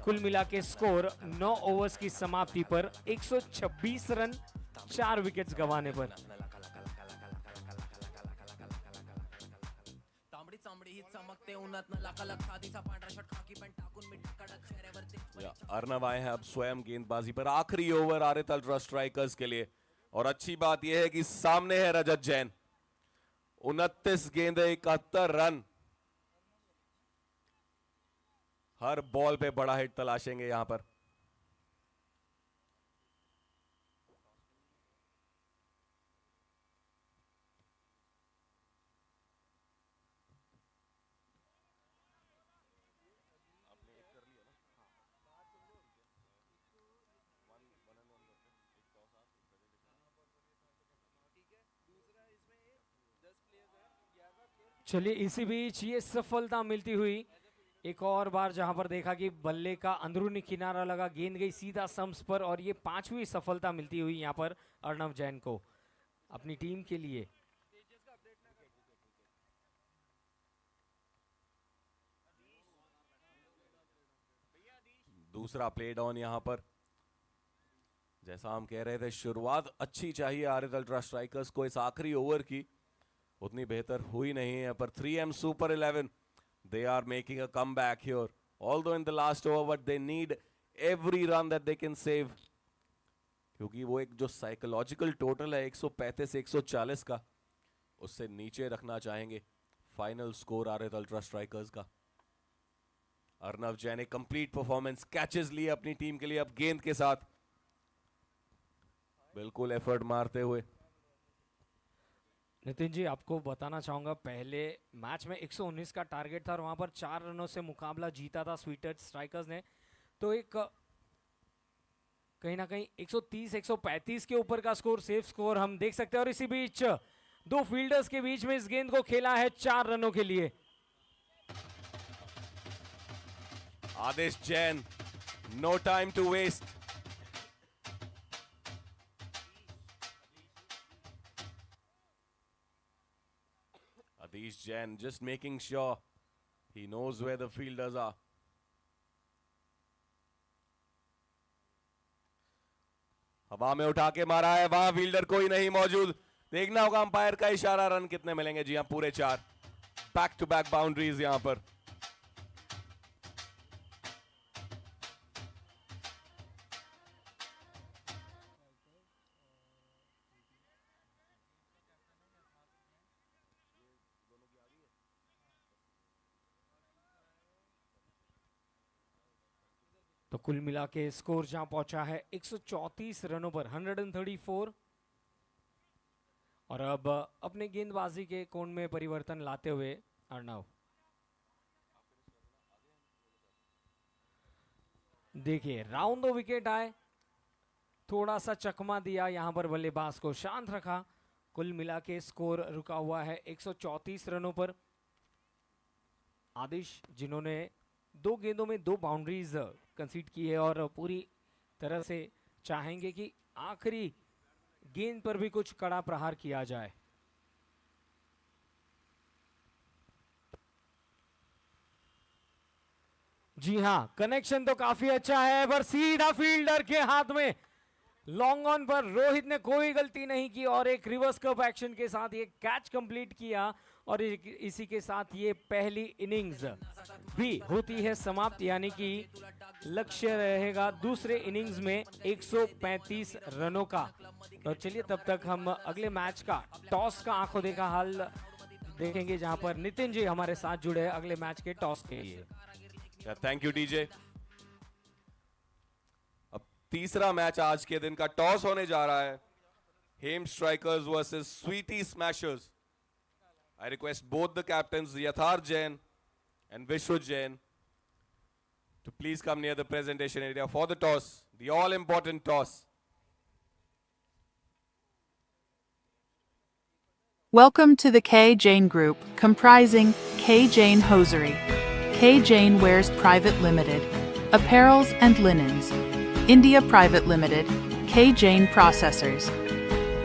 कुल मिला के स्कोर 9 ओवर्स की समाप्ति पर 126 रन 4 विकेट्स गंवाने पर। अर्नव आए हैं अब स्वयं गेंदबाजी पर, आखिरी ओवर आरित अल्ट्रा स्ट्राइकर्स के लिए। और अच्छी बात यह है कि सामने है रजत जैन, 29 गेंदे 71 रन। हर बॉल पे बड़ा हिट तलाशेंगे यहां पर। चलिए इसी बीच ये सफलता मिलती हुई एक और बार, जहां पर देखा कि बल्ले का अंदरूनी किनारा लगा, गेंद गई सीधा स्टंप्स पर और ये 5वीं सफलता मिलती हुई यहां पर अर्नव जैन को अपनी टीम के लिए। दूसरा प्ले डाउन यहां पर। जैसा हम कह रहे थे, शुरुआत अच्छी चाहिए आरित अल्ट्रा स्ट्राइकर्स को, इस आखिरी ओवर की उतनी बेहतर हुई नहीं है, पर 3M Super 11 they are making a comeback here, although in the last over, but they need every run that they can save, क्योंकि वो एक जो साइकोलॉजिकल टोटल है 135-140 का, उससे नीचे रखना चाहेंगे final score Aarit ultra strikers का। अर्नव जैन एक कंप्लीट परफॉर्मेंस, कैचेस लिए अपनी टीम के लिए, अब गेंद के साथ बिल्कुल एफर्ट मारते हुए। नितिन जी आपको बताना चाहूंगा, पहले मैच में 119 का टारगेट था और वहां पर 4 रनों से मुकाबला जीता था स्वीटेड स्ट्राइकर्स ने, तो एक कहीं ना कहीं 130-135 के ऊपर का स्कोर, सेफ स्कोर हम देख सकते हैं। और इसी बीच दो फील्डर्स के बीच में इस गेंद को खेला है 4 रनों के लिए। Adesh Jain, no time to waste. Adish Jain just making sure he knows where the fielders are. हवा में उठा के मारा है, वहां फील्डर कोई नहीं मौजूद। देखना होगा अंपायर का इशारा, रन कितने मिलेंगे। जी हां, पूरे 4 बैक टू बैक बाउंड्रीज यहां पर। तो कुल मिला के स्कोर जहां पहुंचा है 134 रनों पर, 134। और अब अपने गेंदबाजी के कोण में परिवर्तन लाते हुए अर्नव, देखिए राउंड द विकेट आए, थोड़ा सा चकमा दिया यहां पर, बल्लेबाज को शांत रखा। कुल मिला के स्कोर रुका हुआ है 134 रनों पर। आदिश जिन्होंने 2 गेंदों में 2 बाउंड्रीज कंसीड की है और पूरी तरह से चाहेंगे कि आखिरी गेंद पर भी कुछ कड़ा प्रहार किया जाए। जी हां, कनेक्शन तो काफी अच्छा है, पर सीधा फील्डर के हाथ में। लॉन्ग ऑन पर रोहित ने कोई गलती नहीं की और एक रिवर्स कर्व एक्शन के साथ ये कैच कंप्लीट किया और इसी के साथ ये पहली इनिंग्स भी होती है समाप्त, यानी कि लक्ष्य रहेगा दूसरे इनिंग्स में 135 रनों का। तो चलिए तब तक हम अगले मैच का टॉस का आंखों देखा हाल देखेंगे जहां पर नितिन जी हमारे साथ जुड़े हैं अगले मैच के टॉस के लिए। Thank you DJ. अब तीसरा मैच आज के दिन का टॉस होने जा रहा है, Hem strikers versus Sweety smashers. I request both the captains, Yatharth Jain and Vishru Jain, to please come near the presentation area for the toss, the all-important toss. Welcome to the K. Jain Group, comprising K. Jain Hosiery, K. Jain Wares Private Limited, Apparels and Linens, India Private Limited, K. Jain Processors.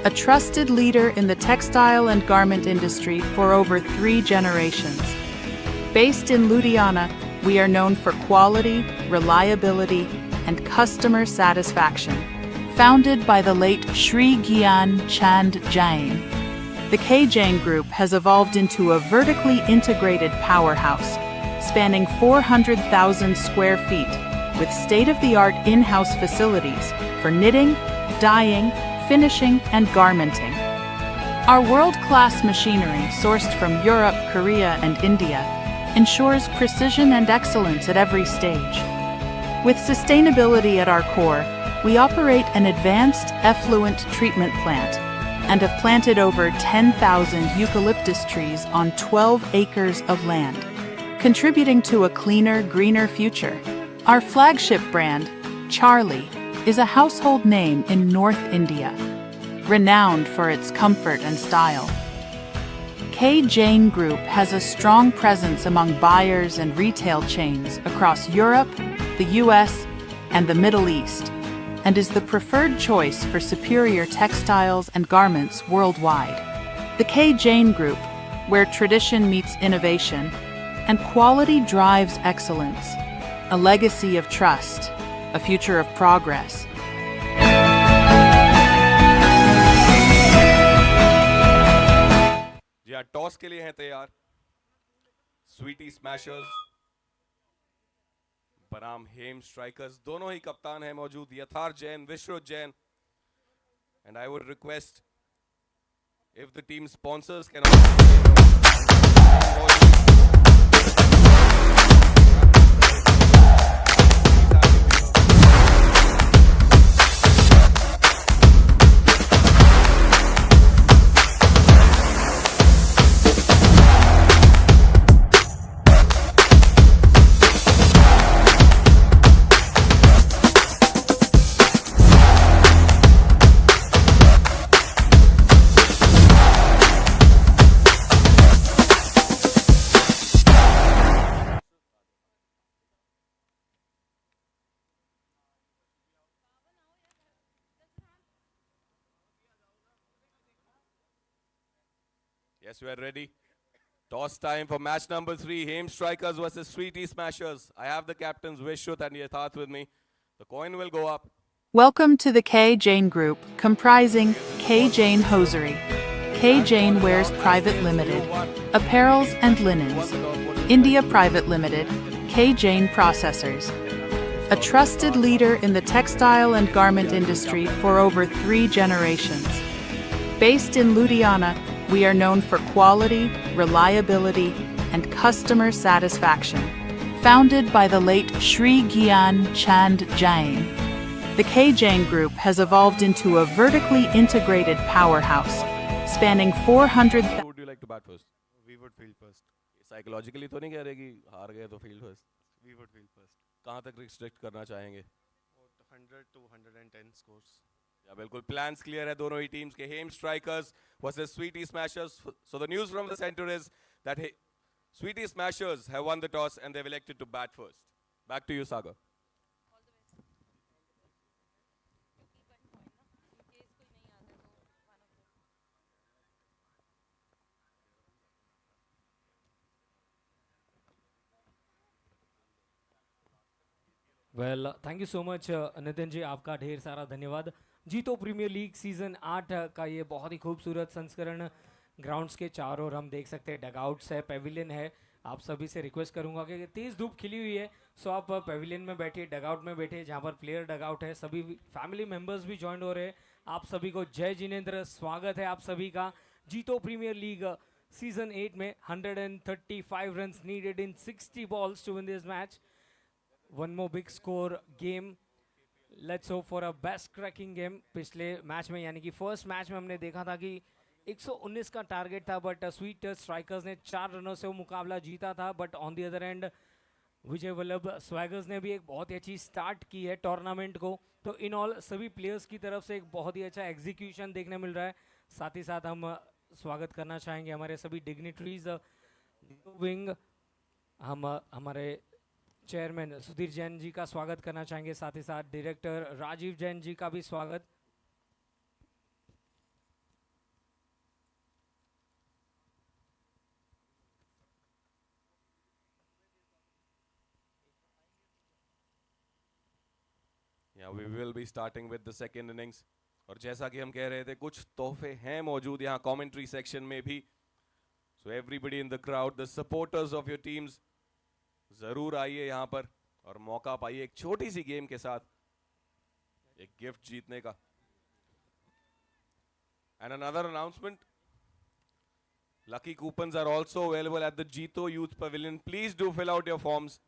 A trusted leader in the textile and garment industry for over 3 generations. Based in Ludhiana, we are known for quality, reliability, and customer satisfaction. Founded by the late Shri Gyan Chand Jain, the K Jain Group has evolved into a vertically integrated powerhouse, spanning 400,000 square feet, with state-of-the-art in-house facilities for knitting, dyeing, finishing, and garmenting. Our world-class machinery, sourced from Europe, Korea, and India, ensures precision and excellence at every stage. With sustainability at our core, we operate an advanced effluent treatment plant and have planted over 10,000 eucalyptus trees on 12 acres of land, contributing to a cleaner, greener future. Our flagship brand, Charlie, is a household name in North India, renowned for its comfort and style. K. Jain Group has a strong presence among buyers and retail chains across Europe, the US, and the Middle East, and is the preferred choice for superior textiles and garments worldwide. The K. Jain Group, where tradition meets innovation and quality drives excellence, a legacy of trust, a future of progress. जी हाँ, toss के लिए हैं तैयार Sweety smashers बनाम हेम strikers. दोनों ही कप्तान हैं मौजूद, यथार्थ जैन, विश्व Jain. And I would request if the team sponsors can Yes, we are ready. Toss time for match number 3. Heim Strikers versus Sweetie Smashers. I have the captains Vishruth and Yatharth with me. The coin will go up. Welcome to the K. Jain Group, comprising K. Jain Hosiery, K. Jain Wares Private Limited, Apparels and Linens, India Private Limited, K. Jain Processors. A trusted leader in the textile and garment industry for over 3 generations. Based in Ludhiana, we are known for quality, reliability, and customer satisfaction. Founded by the late Shri Gyan Chand Jain, the K Jain Group has evolved into a vertically integrated powerhouse, spanning 400. Who would you like to bat first? We would field first. Psychologically तो नहीं कह रहे कि हार गए तो field first. We would field first. कहाँ तक restrict करना चाहेंगे? 100 to 110 scores. या बिल्कुल प्लान्स क्लियर है दोनों ही टीम्स के। Hem strikers versus Sweety smashers. So the news from the centre is that Sweety smashers have won the toss and they have elected to bat first. Back to you Sagar. Well thank you so much Nitin ji, आपका ढेर सारा धन्यवाद। जीतो premier league season 8 का ये बहुत ही खूबसूरत संस्करण ग्राउंड्स के चारों ओर हम देख सकते हैं, डगआउट्स है, पेविलियन है। आप सभी से रिक्वेस्ट करूंगा कि तेज़ धूप खिली हुई है, सो आप पेविलियन में बैठिए, डगआउट में बैठिए जहां पर प्लेयर डगआउट है। सभी फैमिली मेंबर्स भी ज्वाइन हो रहे हैं। आप सभी को जय जिनेंद्र, स्वागत है आप सभी का जीतो प्रीमियर लीग सीजन 8 में 135 runs needed in 60 balls to win this match. One more big score game. Let's hope for a best cracking game. पिछले मैच में यानी कि फर्स्ट मैच में हमने देखा था कि 119 का टारगेट था, बट स्वीट स्ट्राइकर्स ने 4 रनों से वो मुकाबला जीता था. But on the other end Vijay Vallabh swaggers ने भी एक बहुत ही अच्छी स्टार्ट की है टूर्नामेंट को. तो इन ऑल सभी प्लेयर्स की तरफ से एक बहुत ही अच्छा एग्जीक्यूशन देखने मिल रहा है. साथ ही साथ हम स्वागत करना चाहेंगे हमारे सभी डिग्निटरीज विंग. हम हमारे चेयरमैन सुधीर जैन जी का स्वागत करना चाहेंगे. साथ ही साथ डायरेक्टर राजीव जैन जी का भी स्वागत. Yeah, we will be starting with the second innings. और जैसा कि हम कह रहे थे, कुछ तोहफे हैं मौजूद यहाँ कमेंट्री सेक्शन में भी. So everybody in the crowd, the supporters of your teams, जरूर आइए यहाँ पर और मौका पाइए एक छोटी सी गेम के साथ एक गिफ्ट जीतने का. And another announcement, lucky coupons are also available at the Jito Youth Pavilion. Please do fill out your forms.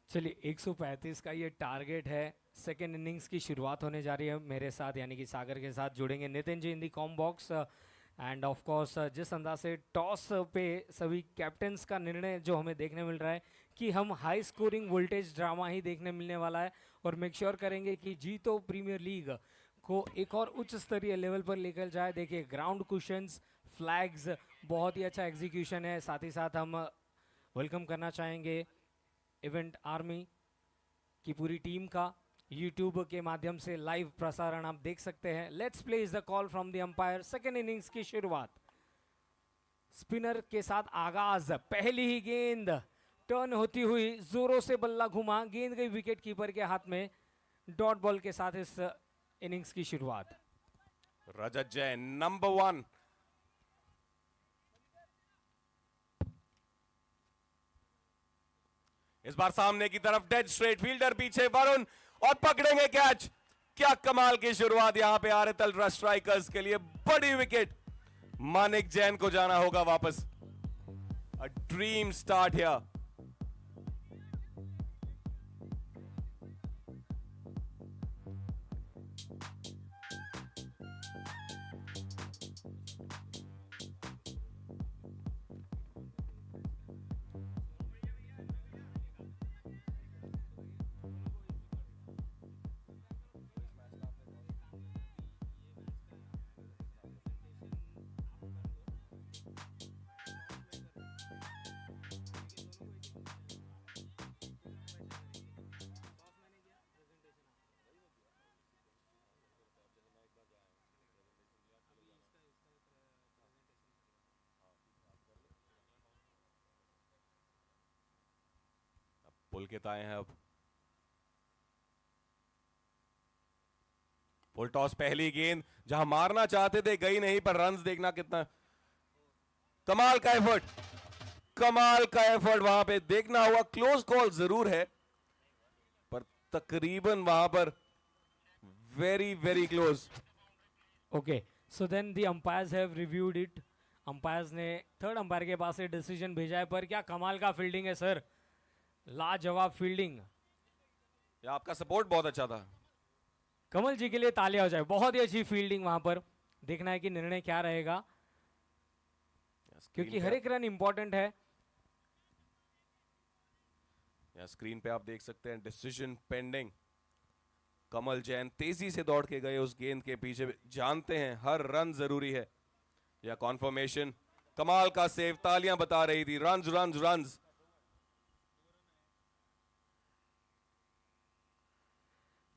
चलिए 135 का ये टारगेट है. सेकेंड इनिंग्स की शुरुआत होने जा रही है. मेरे साथ यानी कि सागर के साथ जुड़ेंगे Nitin ji in the com box. And of course जिस अंदाज से टॉस पे सभी कैप्टन्स का निर्णय जो हमें देखने मिल रहा है कि हम हाई स्कोरिंग वोल्टेज ड्रामा ही देखने मिलने वाला है. और मेक श्योर करेंगे कि जीतो प्रीमियर लीग को एक और उच्च स्तरीय लेवल पर लेकर जाए. देखिए ग्राउंड कुशंस, फ्लैग्स, बहुत ही अच्छा एग्जीक्यूशन है. साथ ही साथ हम वेलकम करना चाहेंगे इवेंट आर्मी की पूरी टीम का. यूट्यूब के माध्यम से लाइव प्रसारण आप देख सकते हैं. Let's place the call from the umpire. Second innings की शुरुआत. स्पिनर के साथ आगाज. पहली ही गेंद टर्न होती हुई जोरों से बल्ला घुमा, गेंद गई विकेट कीपर के हाथ में. डॉट बॉल के साथ इस इनिंग्स की शुरुआत. रजत जैन नंबर 1. इस बार सामने की तरफ डेड स्ट्रेट, फील्डर पीछे, वरुण और पकड़ेंगे कैच. क्या कमाल की शुरुआत यहां पे आरत अल्ट्रा स्ट्राइकर्स के लिए. बड़ी विकेट. मानिक जैन को जाना होगा वापस. A dream start here. Pulkit आए हैं अब. फुल टॉस, पहली गेंद जहां मारना चाहते थे गई नहीं, पर रन्स देखना कितना. कमाल का एफर्ट, कमाल का एफर्ट वहां पे देखना हुआ. क्लोज कॉल जरूर है पर तकरीबन वहां पर very very close. Okay, so then the umpires have reviewed it. Umpires ने थर्ड अंपायर के पास से डिसीजन भेजा है. पर क्या कमाल का फील्डिंग है सर, लाजवाब फील्डिंग. आपका सपोर्ट बहुत अच्छा था. कमल जी के लिए तालियां हो जाए. बहुत ही अच्छी फील्डिंग वहां पर. देखना है कि निर्णय क्या रहेगा, क्योंकि हर एक रन इंपॉर्टेंट है. स्क्रीन पे आप देख सकते हैं डिसीजन पेंडिंग. कमल जैन तेजी से दौड़ के गए उस गेंद के पीछे. जानते हैं हर रन जरूरी है. या कॉन्फर्मेशन. कमाल का सेव, तालियां बता रही थी. Runs runs runs.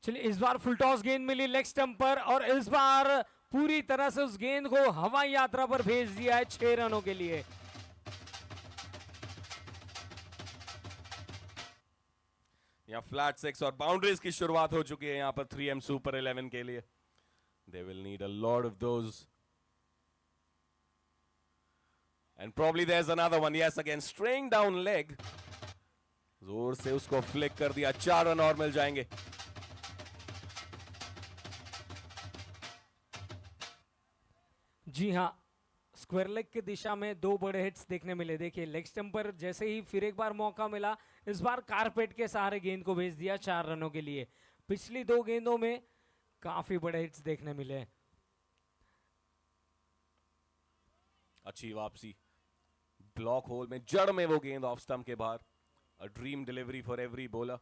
चलिए इस बार फुल टॉस गेंद मिली लेग स्टंप पर और इस बार पूरी तरह से उस गेंद को हवाई यात्रा पर भेज दिया है 6 रनों के लिए। यहाँ फ्लैट 6 और बाउंड्रीज की शुरुआत हो चुकी है यहाँ पर 3M सुपर 11 के लिए। They will need a lot of those. And probably there's another one. Yes, again, straying down leg. जोर से उसको फ्लिक कर दिया, 4 रन और मिल जाएंगे। जी हाँ, स्क्वायर लेग की दिशा में 2 बड़े हिट्स देखने मिले। देखिए लेग स्टंप पर जैसे ही फिर एक बार मौका मिला, इस बार कारपेट के सहारे गेंद को भेज दिया 4 रनों के लिए। पिछली 2 गेंदों में काफी बड़े हिट्स देखने मिले। अच्छी वापसी, ब्लॉक होल में जड़ में वो गेंद ऑफ स्टंप के बाहर। A dream delivery for every bowler.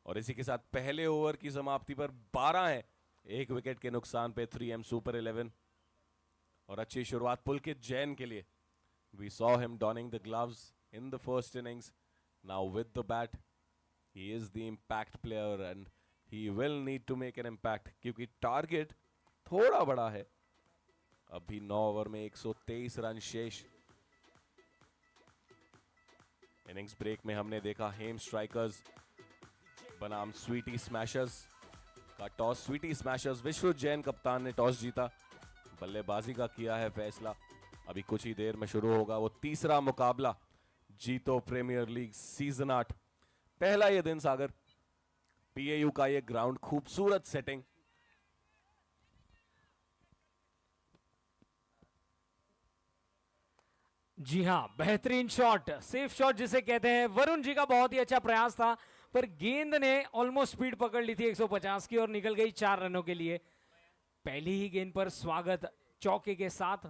और इसी के साथ पहले ओवर की समाप्ति पर 12 है, 1 विकेट के नुकसान पे 3M सुपर 11। और अच्छी शुरुआत पुलकित जैन के लिए। We saw him donning the gloves in the first innings. Now with the bat, he is the impact player and he will need to make an impact क्योंकि टारगेट थोड़ा बड़ा है। अभी 9 ओवर में 123 रन शेष। इनिंग्स ब्रेक में हमने देखा हेम स्ट्राइकर्स बनाम स्वीटी स्मैशर्स का टॉस। स्वीटी स्मैशर्स, विश्वजीत जैन कप्तान ने टॉस जीता, बल्लेबाजी का किया है फैसला। अभी कुछ ही देर में शुरू होगा वो तीसरा मुकाबला जीतो प्रीमियर लीग सीजन 8। पहला ये दिन सागर, पीएयू का ये ग्राउंड, खूबसूरत सेटिंग। जी हाँ, बेहतरीन शॉट, सेफ शॉट जिसे कहते हैं। वरुण जी का बहुत ही अच्छा प्रयास था, पर गेंद ने ऑलमोस्ट स्पीड पकड़ ली थी 150 की और निकल गई 4 रनों के लिए। पहली ही गेंद पर स्वागत चौके के साथ।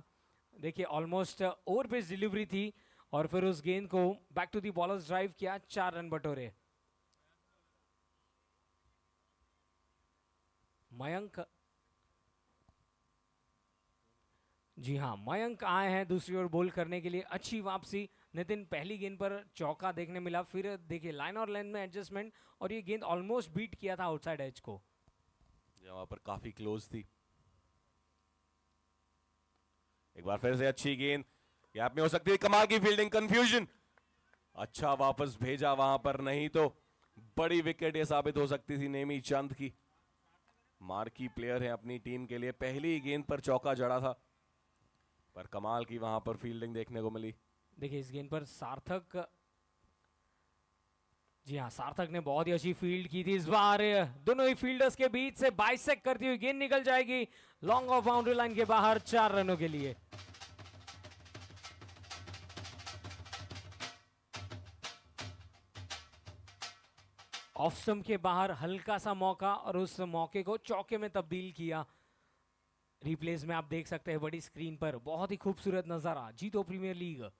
देखिए ऑलमोस्ट ओवर पेस डिलीवरी थी और फिर उस गेंद को back to the bowler's drive किया, 4 रन बटोरे। मयंक, जी हाँ, मयंक आए हैं दूसरी ओर बोल करने के लिए। अच्छी वापसी। नितिन, पहली गेंद पर चौका देखने मिला, फिर देखिए लाइन और लेंथ में एडजस्टमेंट और ये गेंद ऑलमोस्ट बीट किया था आउटसाइड एज को। वहां पर काफी क्लोज थी। एक बार फिर से अच्छी गेंद, गैप में हो सकती है कमाल की फील्डिंग, कंफ्यूजन। अच्छा वापस भेजा वहां पर, नहीं तो बड़ी विकेट ये साबित हो सकती थी नेमी चंद की। मार्की प्लेयर है अपनी टीम के लिए। पहली गेंद पर चौका जड़ा था, पर कमाल की वहां पर फील्डिंग देखने को मिली। देखिए इस गेंद पर सार्थक, जी हाँ, सार्थक ने बहुत ही अच्छी फील्ड की थी। इस बार दोनों ही फील्डर्स के बीच से बाइसेक्ट करती हुई गेंद निकल जाएगी लॉन्ग ऑफ बाउंड्री लाइन के बाहर, 4 रनों के लिए। ऑफ स्टंप के बाहर हल्का सा मौका और उस मौके को चौके में तब्दील किया। रिप्लेस में आप देख सकते हैं बड़ी स्क्रीन पर, बहुत ही खूबसूरत नजारा। जीतो प्रीमियर लीग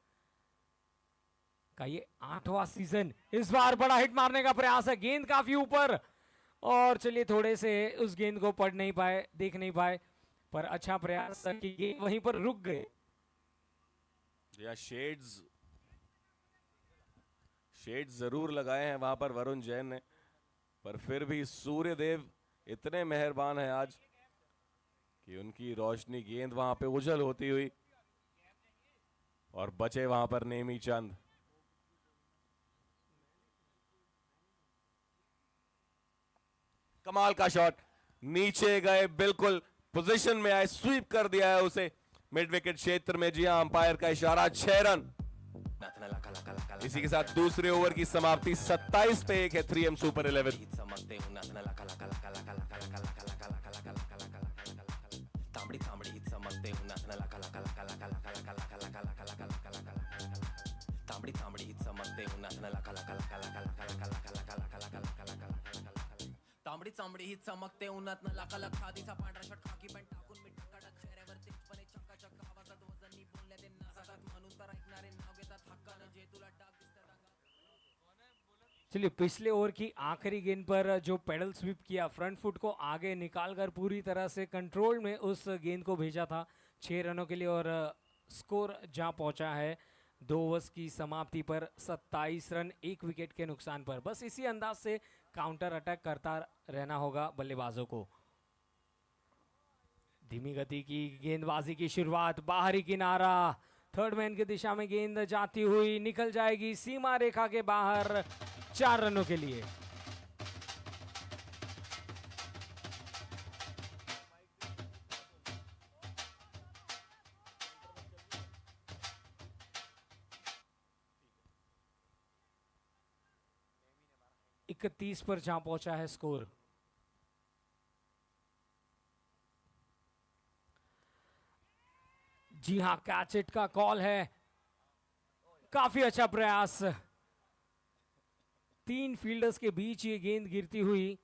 का ये 8वां सीजन। इस बार बड़ा हिट मारने का प्रयास है, गेंद काफी ऊपर और चलिए थोड़े से उस गेंद को पढ़ नहीं पाए, देख नहीं पाए, पर अच्छा प्रयास कि गेंद वहीं पर रुक गए। शेड्स जरूर लगाए हैं वहां पर वरुण जैन ने, पर फिर भी सूर्यदेव इतने मेहरबान हैं आज कि उनकी रोशनी गेंद वहां पे उजल होती हुई और बचे वहां पर नेमी चंद। कमाल का शॉट, नीचे गए, बिल्कुल पोजीशन में आए, स्वीप कर दिया है उसे मिड विकेट क्षेत्र में। जी हां, अंपायर का इशारा, 6 रन। इसी के साथ दूसरे ओवर की समाप्ति 27 पे 1 है 3M सुपर 11। तांबडी चांबडी ही चमकते उन्हात न लाका लाख खादीचा पांढरा शर्ट खाकी पॅन्ट टाकून मिठा कडक चेहऱ्यावर तेजपणे चकाचक आवाजात वजनी बोलले ते नाचतात म्हणून तर ऐकणारे नाव घेतात हक्काने जे तुला डाग दिसतात अंगात। चलिए पिछले ओवर की आखिरी गेंद पर जो पेडल स्वीप किया, फ्रंट फुट को आगे निकालकर पूरी तरह से कंट्रोल में उस गेंद को भेजा था 6 रनों के लिए और स्कोर जहां पहुंचा है 2 ओवर्स की समाप्ति पर 27 रन 1 विकेट के नुकसान पर। बस इसी अंदाज से काउंटर अटैक करता रहना होगा बल्लेबाजों को। धीमी गति की गेंदबाजी की शुरुआत, बाहरी किनारा, थर्ड मैन की दिशा में गेंद जाती हुई निकल जाएगी सीमा रेखा के बाहर 4 रनों के लिए। इकतीस पर जहां पहुंचा है स्कोर। जी हां, कैच इट का कॉल है। काफी अच्छा प्रयास, 3 फील्डर्स के बीच ये गेंद गिरती हुई।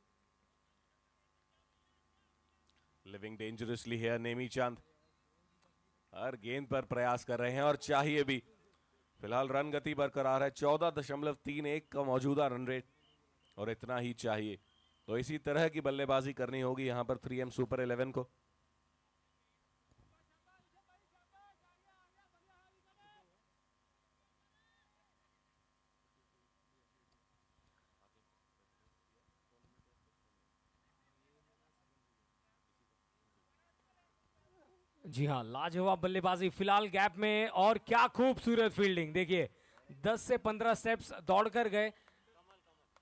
लिविंग डेंजरसली हियर नेमी चंद, हर गेंद पर प्रयास कर रहे हैं और चाहिए भी। फिलहाल रन गति बरकरार है, 14.31 का मौजूदा रन रेट, और इतना ही चाहिए। तो इसी तरह की बल्लेबाजी करनी होगी यहां पर 3M सुपर 11 को। जी हाँ, लाजवाब बल्लेबाजी फिलहाल गैप में, और क्या खूबसूरत फील्डिंग। देखिए 10 से 15 स्टेप्स दौड़कर गए।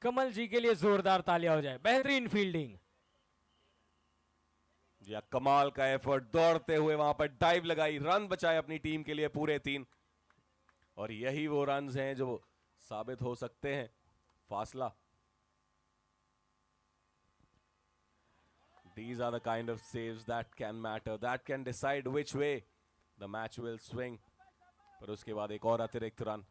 कमल जी के लिए जोरदार तालियां हो जाए, बेहतरीन फील्डिंग। या कमाल का एफर्ट, दौड़ते हुए वहां पर डाइव लगाई, रन बचाए अपनी टीम के लिए पूरे 3, और यही वो रन्स हैं जो साबित हो सकते हैं फासला। These are the kind of saves that can matter, that can decide which way the match will swing. पर उसके बाद एक और अतिरिक्त रन।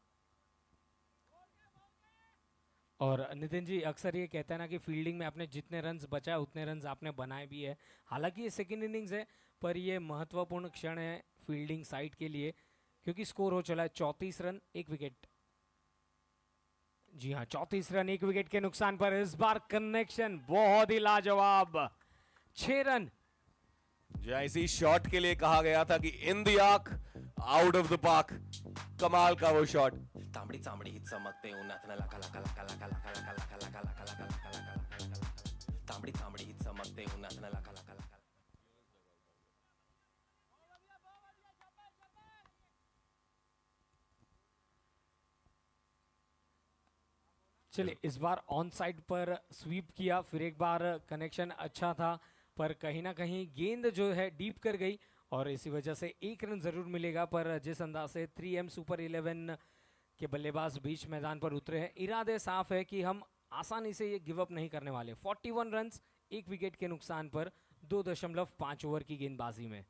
और नितिन जी अक्सर ये कहते हैं ना कि फील्डिंग में आपने जितने रन्स बचाए उतने रन्स आपने बनाए भी है। हालांकि ये सेकंड इनिंग्स है, पर ये महत्वपूर्ण क्षण है फील्डिंग साइड के लिए, क्योंकि स्कोर हो चला है 34 रन 1 विकेट। जी हाँ, 34 रन 1 विकेट के नुकसान पर इस बार कनेक्शन बहुत ही लाजवाब, 6 रन। जहां इसी शॉट के लिए कहा गया था कि in the arc, out of the park. कमाल का वो शॉट। तांबडी चांबडी ही चमकते उन्हात न लका लका लका लका लका लका लका लका लका लका लका लका लका। तांबडी चांबडी ही चमकते उन्हात न लका लका लका। चलिए, इस बार ऑन साइड पर स्वीप किया, फिर एक बार कनेक्शन अच्छा था, पर कहीं ना कहीं गेंद जो है डीप कर गई, और इसी वजह से 1 रन जरूर मिलेगा। पर जिस अंदाज से 3M सुपर 11 के बल्लेबाज बीच मैदान पर उतरे हैं, इरादे साफ है कि हम आसानी से ये गिव अप नहीं करने वाले। 41 रन्स 1 विकेट के नुकसान पर 2.5 ओवर की गेंदबाजी में।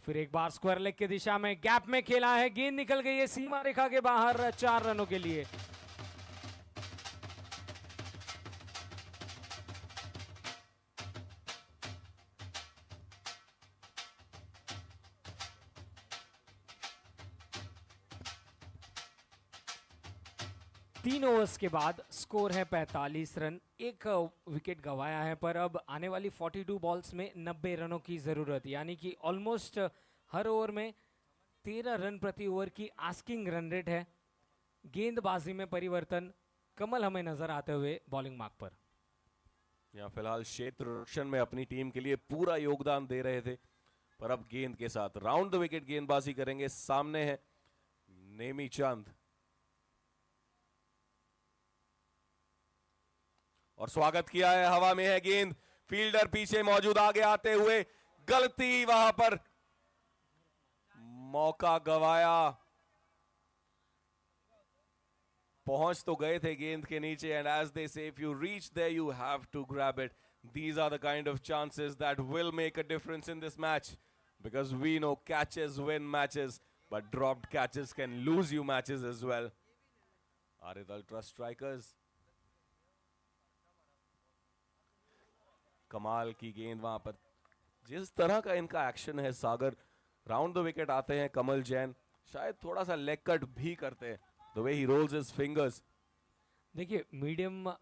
फिर एक बार स्क्वायर लेग की दिशा में गैप में खेला है, गेंद निकल गई है सीमा रेखा के बाहर 4 रनों के लिए। तीन ओवर्स के बाद स्कोर है 45 रन, 1 विकेट गंवाया है, पर अब आने वाली 42 बॉल्स में 90 रनों की जरूरत, यानी कि ऑलमोस्ट हर ओवर में 13 रन प्रति ओवर की आस्किंग रन रेट है। गेंदबाजी में परिवर्तन, कमल हमें नजर आते हुए बॉलिंग मार्क पर। यहाँ फिलहाल क्षेत्र रक्षण में अपनी टीम के लिए पूरा योगदान दे रहे थे, पर अब गेंद के साथ राउंड द विकेट गेंदबाजी करेंगे। सामने है नेमी चंद, और स्वागत किया है, हवा में है गेंद, फील्डर पीछे मौजूद, आगे आते हुए गलती, वहां पर मौका गवाया। पहुंच तो गए थे गेंद के नीचे, and as they say if you reach there you have to grab it. These are the kind of chances that will make a difference in this match, because we know catches win matches, but dropped catches can lose you matches as well. Arid Ultra Strikers, कमाल की गेंद वहां पर। जिस तरह का इनका action है सागर, राउंड द विकेट आते हैं कमल जैन, शायद थोड़ा सा लेग कट भी करते हैं, the way he rolls his fingers. देखिए मीडियम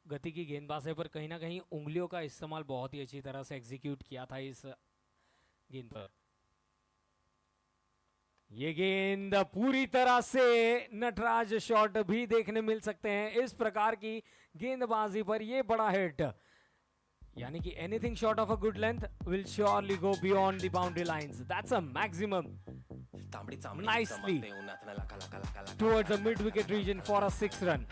गति की गेंदबाज है, पर कहीं ना कहीं उंगलियों का इस्तेमाल बहुत ही अच्छी तरह से एग्जीक्यूट किया था इस गेंद पर। ये गेंद पूरी तरह से नटराज शॉट भी देखने मिल सकते हैं इस प्रकार की गेंदबाजी पर। ये बड़ा हिट, यानी कि anything short of a good length will surely go beyond the boundary lines. That's a maximum nicely towards the mid wicket region for a 6 run.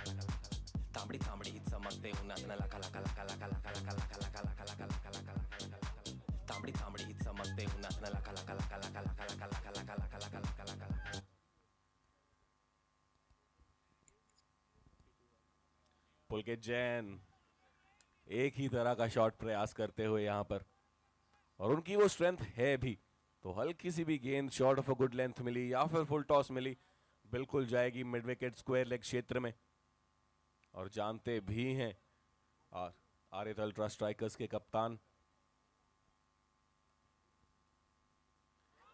पुलकित जैन एक ही तरह का शॉट प्रयास करते हुए यहां पर, और उनकी वो स्ट्रेंथ है भी, तो हल्की सी भी गेंद short of a good length मिली या फिर फुल टॉस मिली, बिल्कुल जाएगी मिड विकेट स्क्वायर लेग क्षेत्र में। और जानते भी हैं और आरित अल्ट्रा स्ट्राइकर्स के कप्तान,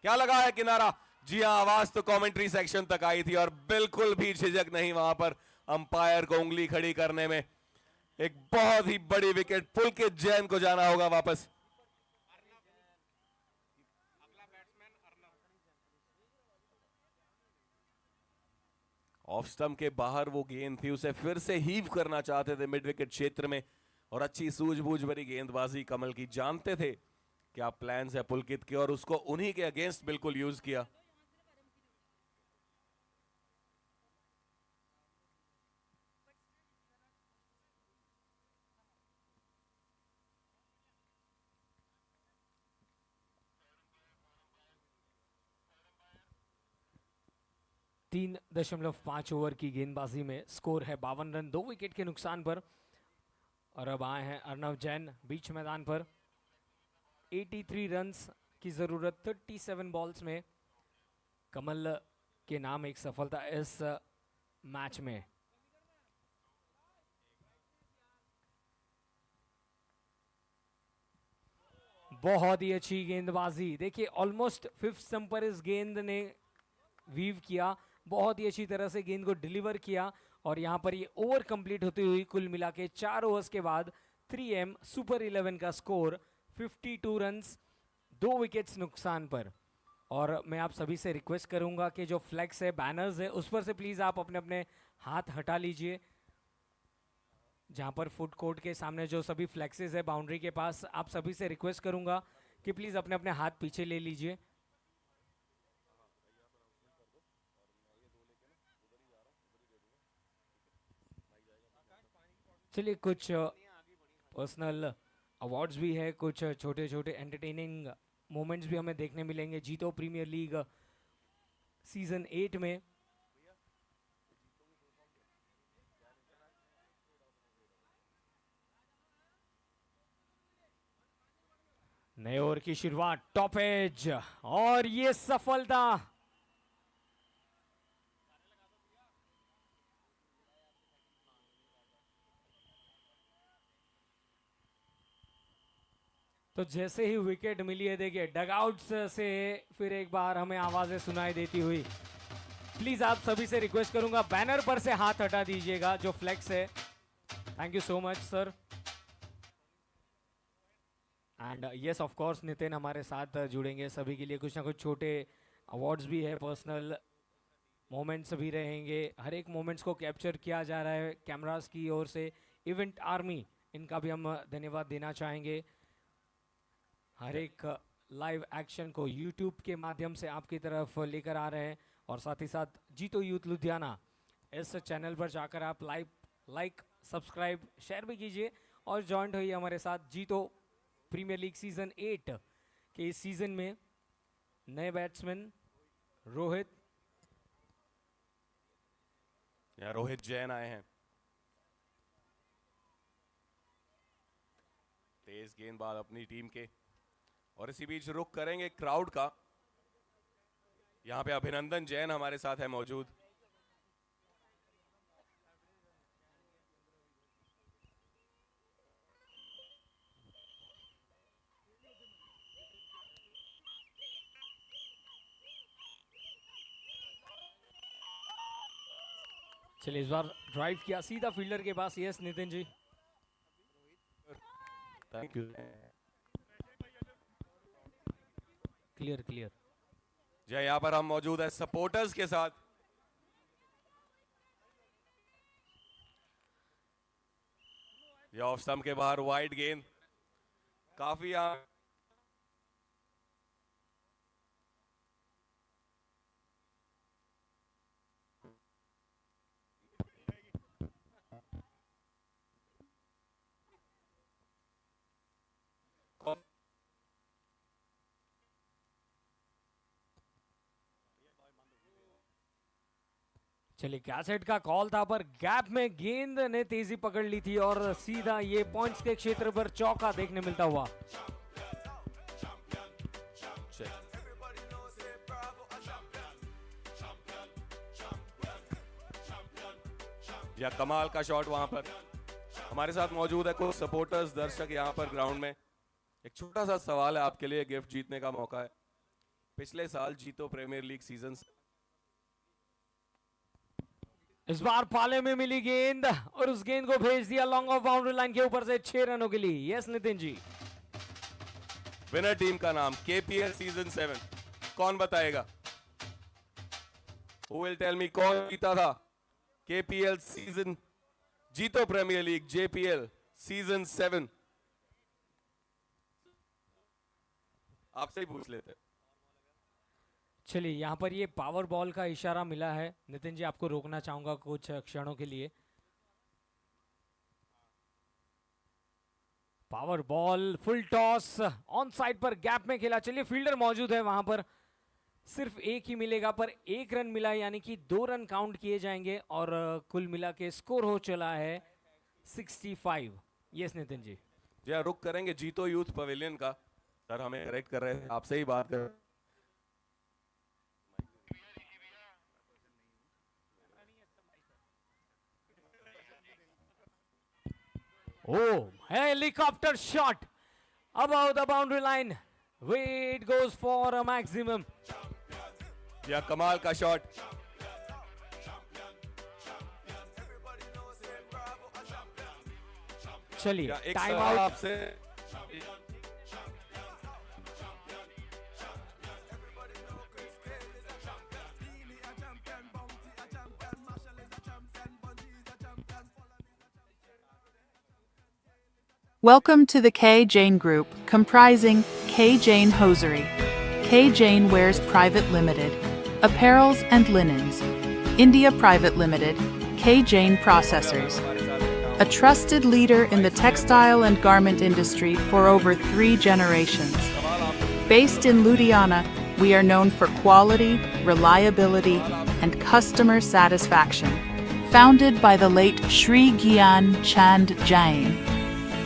क्या लगा है किनारा। जी हाँ, आवाज तो कमेंट्री सेक्शन तक आई थी और बिल्कुल भी झिझक नहीं वहां पर अंपायर को उंगली खड़ी करने में। एक बहुत ही बड़ी विकेट, पुलकित जैन को जाना होगा वापस। ऑफ स्टंप के बाहर वो गेंद थी, उसे फिर से हीव करना चाहते थे मिड विकेट क्षेत्र में, और अच्छी सूझबूझ भरी गेंदबाजी कमल की। जानते थे क्या प्लान्स है पुलकित के, और उसको उन्हीं के अगेंस्ट बिल्कुल यूज किया। तीन 3.5 ओवर की गेंदबाजी में स्कोर है 52 रन 2 विकेट के नुकसान पर। और अब आए हैं अर्णव जैन बीच मैदान पर। 83 रन्स की जरूरत 37 बॉल्स में। कमल के नाम एक सफलता इस मैच में। बहुत ही अच्छी गेंदबाजी, देखिए ऑलमोस्ट 5th स्टंप पर इस गेंद ने वीव किया, बहुत ही अच्छी तरह से गेंद को डिलीवर किया। और यहां पर ये ओवर कंप्लीट होती हुई कुल मिला के 4 ओवर्स के बाद 3M सुपर 11 का स्कोर 52 रन्स 2 विकेट्स नुकसान पर। और मैं आप सभी से रिक्वेस्ट करूंगा कि जो फ्लैग्स है, बैनर्स है, उस पर से प्लीज आप अपने अपने हाथ हटा लीजिए। जहां पर फुट कोर्ट के सामने जो सभी फ्लैक्सेस है बाउंड्री के पास, आप सभी से रिक्वेस्ट करूंगा कि प्लीज अपने अपने हाथ पीछे ले लीजिए। चलिए, कुछ पर्सनल अवार्ड्स भी है, कुछ छोटे छोटे एंटरटेनिंग मोमेंट्स भी हमें देखने मिलेंगे जीतो प्रीमियर लीग सीजन 8 में। नए ओवर की शुरुआत, टॉप एज, और ये सफलता। तो जैसे ही विकेट मिली है, देखिए डगआउट्स से फिर एक बार हमें आवाजें सुनाई देती हुई। प्लीज आप सभी से रिक्वेस्ट करूंगा बैनर पर से हाथ हटा दीजिएगा जो फ्लेक्स है। Thank you so much sir. And yes of course Nitin हमारे साथ जुड़ेंगे सभी के लिए। कुछ ना कुछ छोटे अवार्ड्स भी है, पर्सनल मोमेंट्स भी रहेंगे। हर एक मोमेंट्स को कैप्चर किया जा रहा है कैमरास की ओर से। इवेंट आर्मी, इनका भी हम धन्यवाद देना चाहेंगे। हर एक लाइव एक्शन को यूट्यूब के माध्यम से आपकी तरफ लेकर आ रहे हैं। और साथ ही साथ जीतो यूथ लुधियाना, इस चैनल पर जाकर आप लाइक सब्सक्राइब शेयर भी कीजिए और जॉइंट होइए हमारे साथ। जीतो प्रीमियर लीग सीजन 8 के इस सीजन में नए बैट्समैन रोहित जैन आए हैं। तेज गेंदबाज अपनी टीम के, और इसी बीच रुख करेंगे क्राउड का। यहां पे अभिनंदन जैन हमारे साथ है मौजूद। चलिए, इस बार ड्राइव किया सीधा फील्डर के पास। Yes Nitin ji, thank you. Clear. Jai यहाँ पर हम मौजूद है सपोर्टर्स के साथ। ये ऑफ स्टंप के बाहर वाइड गेंद, काफी यहाँ चलिए कैसेट का कॉल था पर गैप में गेंद ने तेजी पकड़ ली थी और सीधा ये पॉइंट्स के क्षेत्र पर चौका देखने मिलता हुआ। या कमाल का शॉट वहां पर। हमारे साथ मौजूद है कुछ सपोर्टर्स, दर्शक यहाँ पर ग्राउंड में। एक छोटा सा सवाल है आपके लिए, गिफ्ट जीतने का मौका है। पिछले साल जीतो प्रीमियर लीग सीजन। इस बार पाले में मिली गेंद और उस गेंद को भेज दिया लॉन्ग ऑफ बाउंड्री लाइन के ऊपर से 6 रनों के लिए। यस नितिन जी। विनर टीम का नाम केपीएल सीजन 7 कौन बताएगा? Who will tell me कौन जीता था केपीएल सीजन, जीतो प्रीमियर लीग जेपीएल सीजन 7? आपसे ही पूछ लेते। चलिए यहाँ पर ये पावर बॉल का इशारा मिला है। नितिन जी आपको रोकना चाहूंगा कुछ क्षणों के लिए। Power ball, full toss, on side पर गैप में खेला। चलिए फील्डर मौजूद है वहां पर, सिर्फ एक ही मिलेगा पर 1 रन मिला, यानी कि 2 रन काउंट किए जाएंगे और कुल मिला के स्कोर हो चला है 65। यस नितिन जी। जी रुक करेंगे जीतो यूथ पवेलियन का। सर हमें करेक्ट कर रहे हैं, आपसे ही बात कर। Oh, helicopter shot above the boundary line. It goes for a maximum. या कमाल का शॉट। चलिए एक टाइम सवाल आउट। आपसे, Welcome to the K. Jane Group, comprising K. Jane Hosiery, K. Jane Wears Private Limited, Apparels and Linens, India Private Limited, K. Jane Processors, a trusted leader in the textile and garment industry for over 3 generations. Based in Ludhiana, we are known for quality, reliability, and customer satisfaction. Founded by the late Shri Gyan Chand Jain,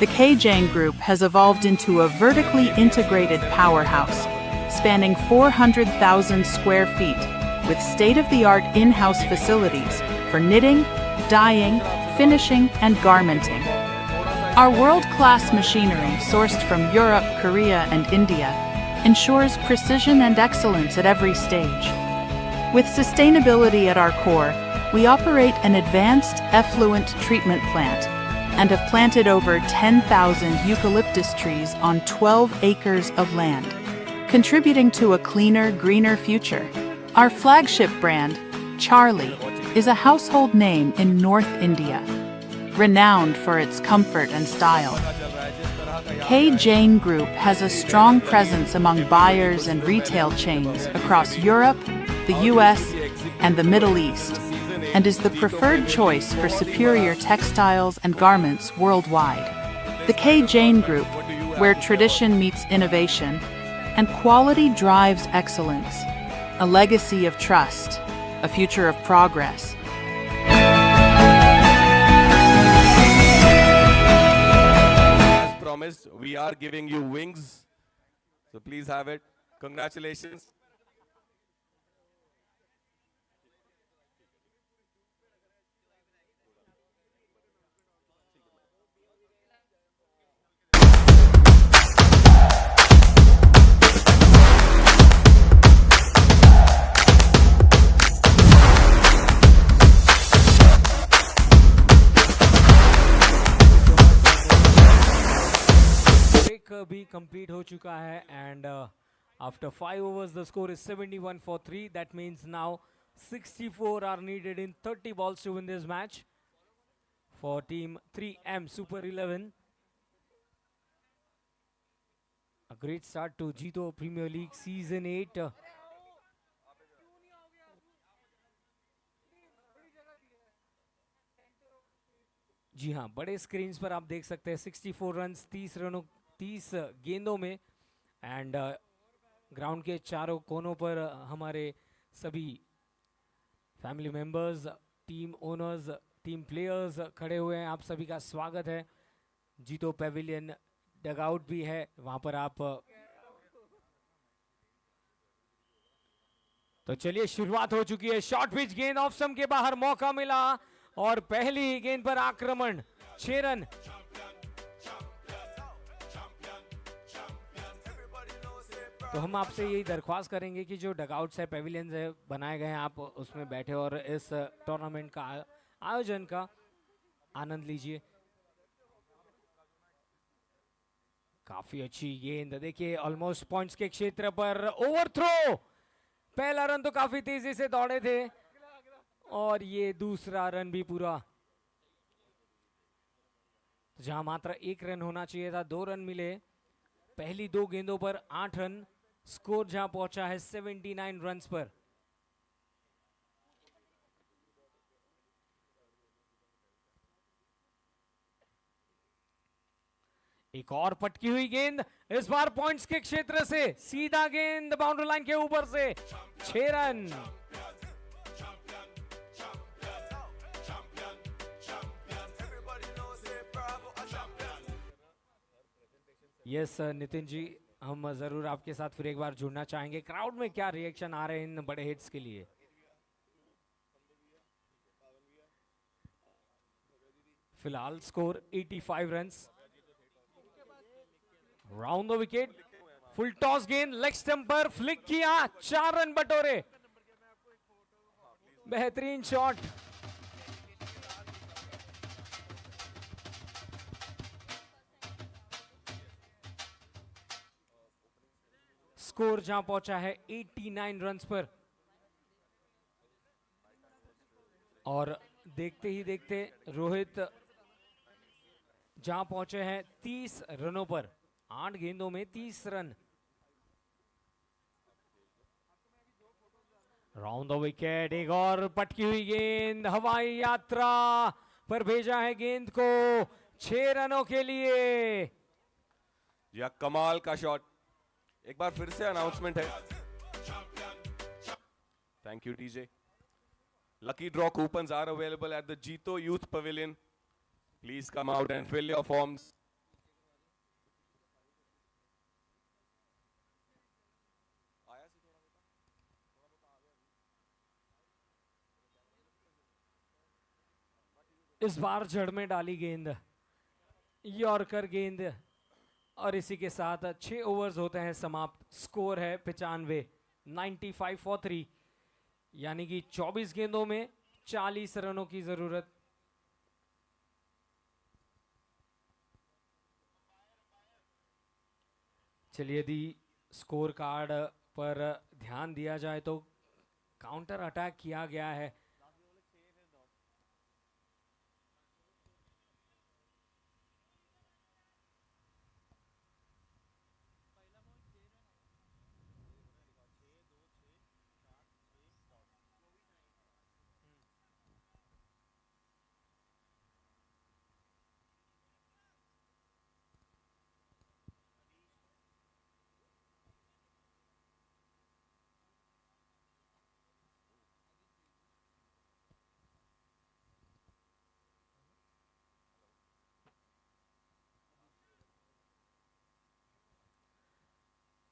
the K. Jane Group has evolved into a vertically integrated powerhouse, spanning 400,000 square feet, with state-of-the-art in-house facilities for knitting, dyeing, finishing, and garmenting. Our world-class machinery, sourced from Europe, Korea, and India, ensures precision and excellence at every stage. With sustainability at our core, we operate an advanced effluent treatment plant and have planted over 10,000 eucalyptus trees on 12 acres of land, contributing to a cleaner, greener future. Our flagship brand, Charlie, is a household name in North India, renowned for its comfort and style. K. Jane Group has a strong presence among buyers and retail chains across Europe, the US, and the Middle East, and is the preferred choice for superior textiles and garments worldwide. The K. Jane Group, where tradition meets innovation and quality drives excellence, a legacy of trust, a future of progress. as promised, we are giving you wings, so please have it. Congratulations. भी complete हो चुका है and After 5 overs, the score is 71 for 3. That means now 64 are needed in 30 balls to win this match for Team 3M Super 11. A great start to Jito Premier League Season 8. जी हाँ, बड़े screens पर आप देख सकते हैं 64 runs 30 गेंदों में and ground के चारों कोनों पर हमारे सभी family members, team owners, team players खड़े हुए हैं. आप सभी का स्वागत है. जीतो पेविलियन डगआउट भी है वहां पर आप. तो चलिए, शुरुआत हो चुकी है. शॉर्ट पिच गेंद ऑफ स्टंप के बाहर, मौका मिला और पहली गेंद पर आक्रमण. 6 रन. तो हम आपसे यही दरख्वास्त करेंगे कि जो डगआउट्स है, पेविलियंस है बनाए गए हैं, आप उसमें बैठे और इस टूर्नामेंट का आयोजन का आनंद लीजिए. काफी अच्छी गेंद. देखिए, ऑलमोस्ट पॉइंट्स के क्षेत्र पर ओवरथ्रो. पहला रन तो काफी तेजी से दौड़े थे और ये दूसरा रन भी पूरा. जहां मात्र 1 रन होना चाहिए था, 2 रन मिले. पहली 2 गेंदों पर 8 रन. स्कोर जहां पहुंचा है 79 रन्स पर. एक और पटकी हुई गेंद, इस बार पॉइंट्स के क्षेत्र से सीधा गेंद बाउंड्री लाइन के ऊपर से. 6 रन. यस नितिन जी, हम जरूर आपके साथ फिर एक बार जुड़ना चाहेंगे. क्राउड में क्या रिएक्शन आ रहे हैं इन बड़े हिट्स के लिए? फिलहाल score 85 runs. Round the wicket. Full toss गेंद लेग स्टंप पर फ्लिक किया. 4 रन बटोरे. बेहतरीन शॉट. स्कोर जहां पहुंचा है 89 रन्स पर. और देखते ही देखते रोहित जहां पहुंचे हैं 30 रनों पर. 8 गेंदों में 30 रन. Round the wicket. एक और पटकी हुई गेंद हवाई यात्रा पर भेजा है गेंद को. 6 रनों के लिए. या कमाल का शॉट. एक बार फिर से अनाउंसमेंट है. Thank you DJ. Lucky draw coupons are available at the Jito youth pavilion. Please come out and fill your forms. इस बार जड़ में डाली गेंद, यॉर्कर गेंद. और इसी के साथ 6 ओवर्स होते हैं समाप्त. स्कोर है 95. 95 for 3. यानी कि 24 गेंदों में 40 रनों की जरूरत. चलिए, यदि स्कोर कार्ड पर ध्यान दिया जाए तो काउंटर अटैक किया गया है.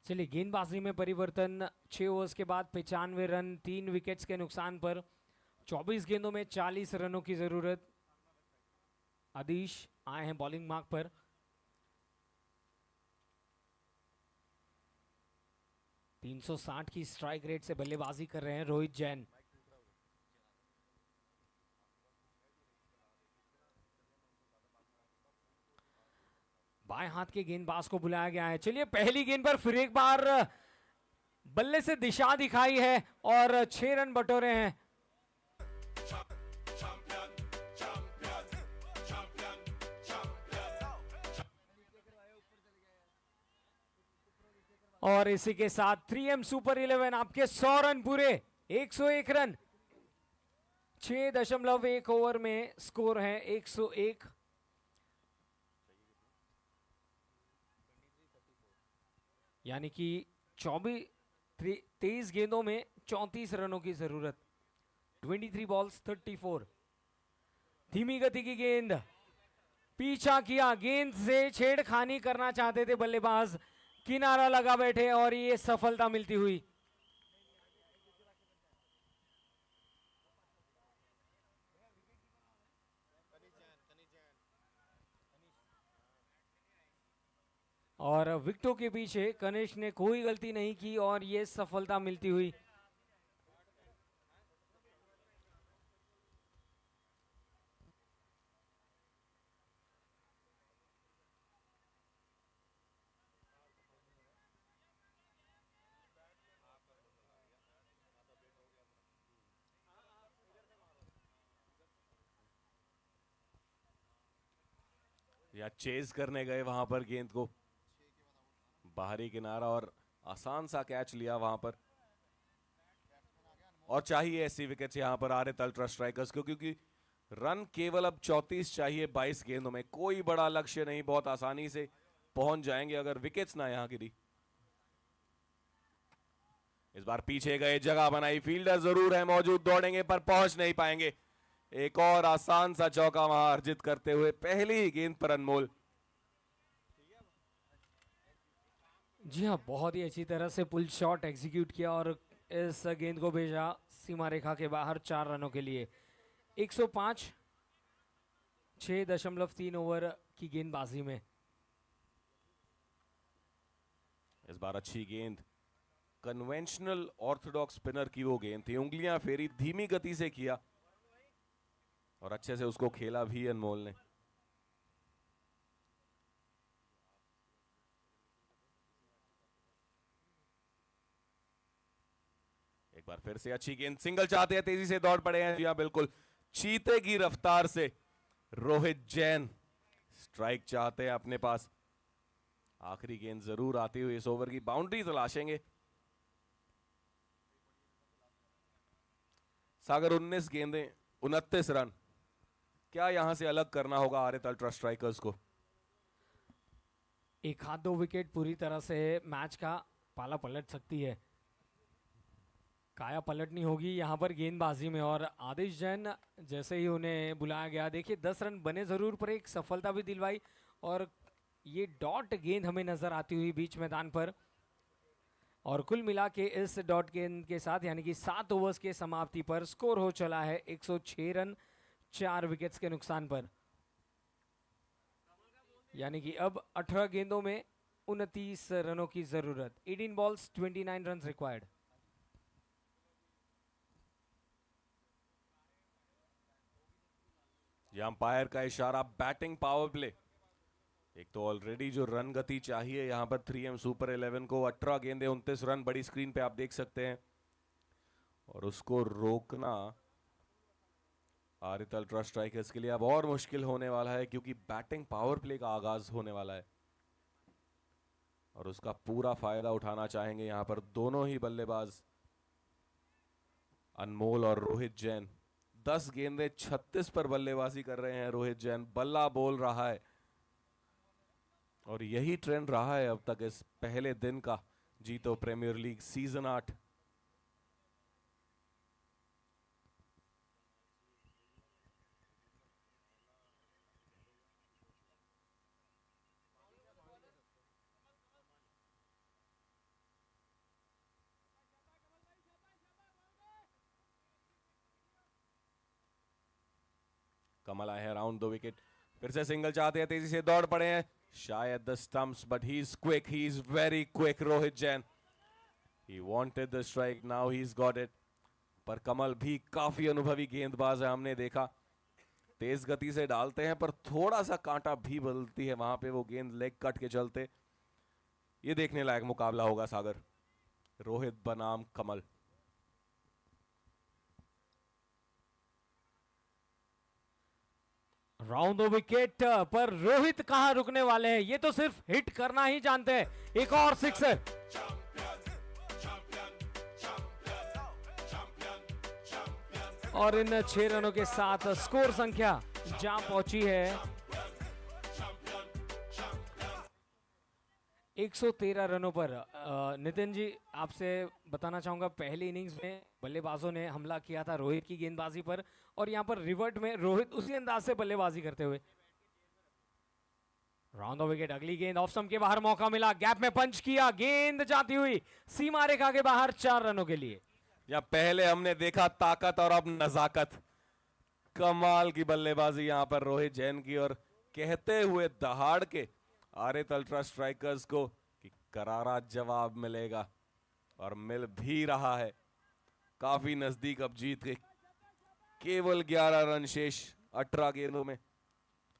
चलिए, गेंदबाजी में परिवर्तन. 6 ओवर्स के बाद 95 रन 3 विकेट्स के नुकसान पर. 24 गेंदों में 40 रनों की जरूरत. आदिश आए हैं बॉलिंग मार्क पर. .360 की स्ट्राइक रेट से बल्लेबाजी कर रहे हैं रोहित जैन. बाएं हाथ के गेंदबाज को बुलाया गया है. चलिए, पहली गेंद पर फिर एक बार बल्ले से दिशा दिखाई है और 6 रन बटोरे हैं। और इसी के साथ 3M सुपर 11 आपके 100 रन पूरे, 101 रन। 6.1 ओवर में स्कोर है 101। यानी कि 23 गेंदों में 34 रनों की जरूरत। 23 बॉल्स 34। धीमी गति की गेंद, पीछा किया, गेंद से छेड़खानी करना चाहते थे बल्लेबाज, किनारा लगा बैठे और ये सफलता मिलती हुई। और विकेटों के पीछे कनिष्क ने कोई गलती नहीं की और ये सफलता मिलती हुई। या चेज करने गए वहां पर गेंद को, बाहरी किनारा और आसान सा कैच लिया वहां पर। और चाहिए ऐसी विकेट्स यहां पर आरएथ अल्ट्रा स्ट्राइकर्स को, क्योंकि रन केवल अब 34 चाहिए 22 गेंदों में। कोई बड़ा लक्ष्य नहीं, बहुत आसानी से पहुंच जाएंगे अगर विकेट्स ना यहां गिरी। इस बार पीछे गए, जगह बनाई, फील्डर जरूर है मौजूद, दौड़ेंगे पर पहुंच नहीं पाएंगे। एक और आसान सा चौका वहां अर्जित करते हुए पहली ही गेंद पर अनमोल। जी हाँ, बहुत ही अच्छी तरह से पुल शॉट एग्जीक्यूट किया और इस गेंद को भेजा सीमा रेखा के बाहर 4 रनों के लिए। 105, 6.3 ओवर की गेंदबाजी में। इस बार अच्छी गेंद, कन्वेंशनल ऑर्थोडॉक्स स्पिनर की वो गेंद थी, उंगलियां फेरी, धीमी गति से किया और अच्छे से उसको खेला भी अनमोल ने। एक बार फिर से अच्छी गेंद, सिंगल चाहते हैं, तेजी से दौड़ पड़े हैं। जी हाँ, बिल्कुल चीते की रफ्तार से रोहित जैन स्ट्राइक चाहते हैं अपने पास। आखिरी गेंद जरूर आती हुई इस ओवर की बाउंड्री तलाशेंगे। सागर 19 गेंदें 29 रन। क्या यहां से अलग करना होगा आरएथ अल्ट्रा स्ट्राइकर्स को? एक हाथ 2 विकेट पूरी तरह से मैच का पाला पलट सकती है। काया पलटनी होगी यहाँ पर गेंदबाजी में। और आदिश जैन जैसे ही उन्हें बुलाया गया, देखिए 10 रन बने जरूर पर एक सफलता भी दिलवाई और ये डॉट गेंद हमें नजर आती हुई बीच मैदान पर। और कुल मिला के इस डॉट गेंद के साथ यानी कि 7 ओवर्स के समाप्ति पर स्कोर हो चला है 106 रन 4 विकेट्स के नुकसान पर। यानी कि अब 18 गेंदों में 29 रनों की जरूरत। 18 बॉल्स 29 रन रिक्वायर्ड। ये अंपायर का इशारा, बैटिंग पावर प्ले। एक तो ऑलरेडी जो रन गति चाहिए यहां पर 3M सुपर 11 को, 18 गेंदे 29 रन, बड़ी स्क्रीन पे आप देख सकते हैं। और उसको रोकना आरएथ अल्ट्रा स्ट्राइकर्स के लिए अब और मुश्किल होने वाला है, क्योंकि बैटिंग पावर प्ले का आगाज होने वाला है और उसका पूरा फायदा उठाना चाहेंगे यहां पर दोनों ही बल्लेबाज, अनमोल और रोहित जैन। 10 गेंदे 36 पर बल्लेबाजी कर रहे हैं रोहित जैन, बल्ला बोल रहा है और यही ट्रेंड रहा है अब तक इस पहले दिन का जीतो प्रीमियर लीग सीजन 8। कमल आए हैं अराउंड 2 विकेट, फिर से सिंगल चाहते हैं, तेजी से दौड़ पड़े हैं, शायद the stumps, but he is quick, he is very quick Rohit Jain. He wanted the strike, now he is got it. पर कमल भी काफी अनुभवी गेंदबाज है, हमने देखा तेज गति से डालते हैं पर थोड़ा सा कांटा भी बदलती है वहां पे वो गेंद लेग कट के चलते। ये देखने लायक मुकाबला होगा सागर। रोहित बनाम कमल। राउंड द विकेट पर रोहित कहां रुकने वाले हैं, ये तो सिर्फ हिट करना ही जानते हैं। एक और सिक्सर। और इन 6 रनों के साथ स्कोर संख्या जहां पहुंची है 113 रनों पर। नितिन जी, आपसे बताना चाहूंगा, पहली इनिंग्स में बल्लेबाजों ने हमला किया था रोहित की गेंदबाजी पर, और यहां पर रिवर्ट में रोहित उसी अंदाज से बल्लेबाजी करते हुए। राउंड द विकेट, अगली गेंद ऑफ स्टंप के बाहर, मौका मिला, गैप में पंच किया, गेंद जाती हुई सीमा रेखा के बाहर 4 रनों के लिए। या पहले हमने देखा ताकत और अब नजाकत। कमाल की बल्लेबाजी यहां पर रोहित जैन की, और कहते हुए दहाड़ के आरित अल्ट्रा स्ट्राइकर्स को कि करारा जवाब मिलेगा, और मिल भी रहा है। काफी नजदीक अब जीत के केवल 11 रन शेष 18 गेंदों में,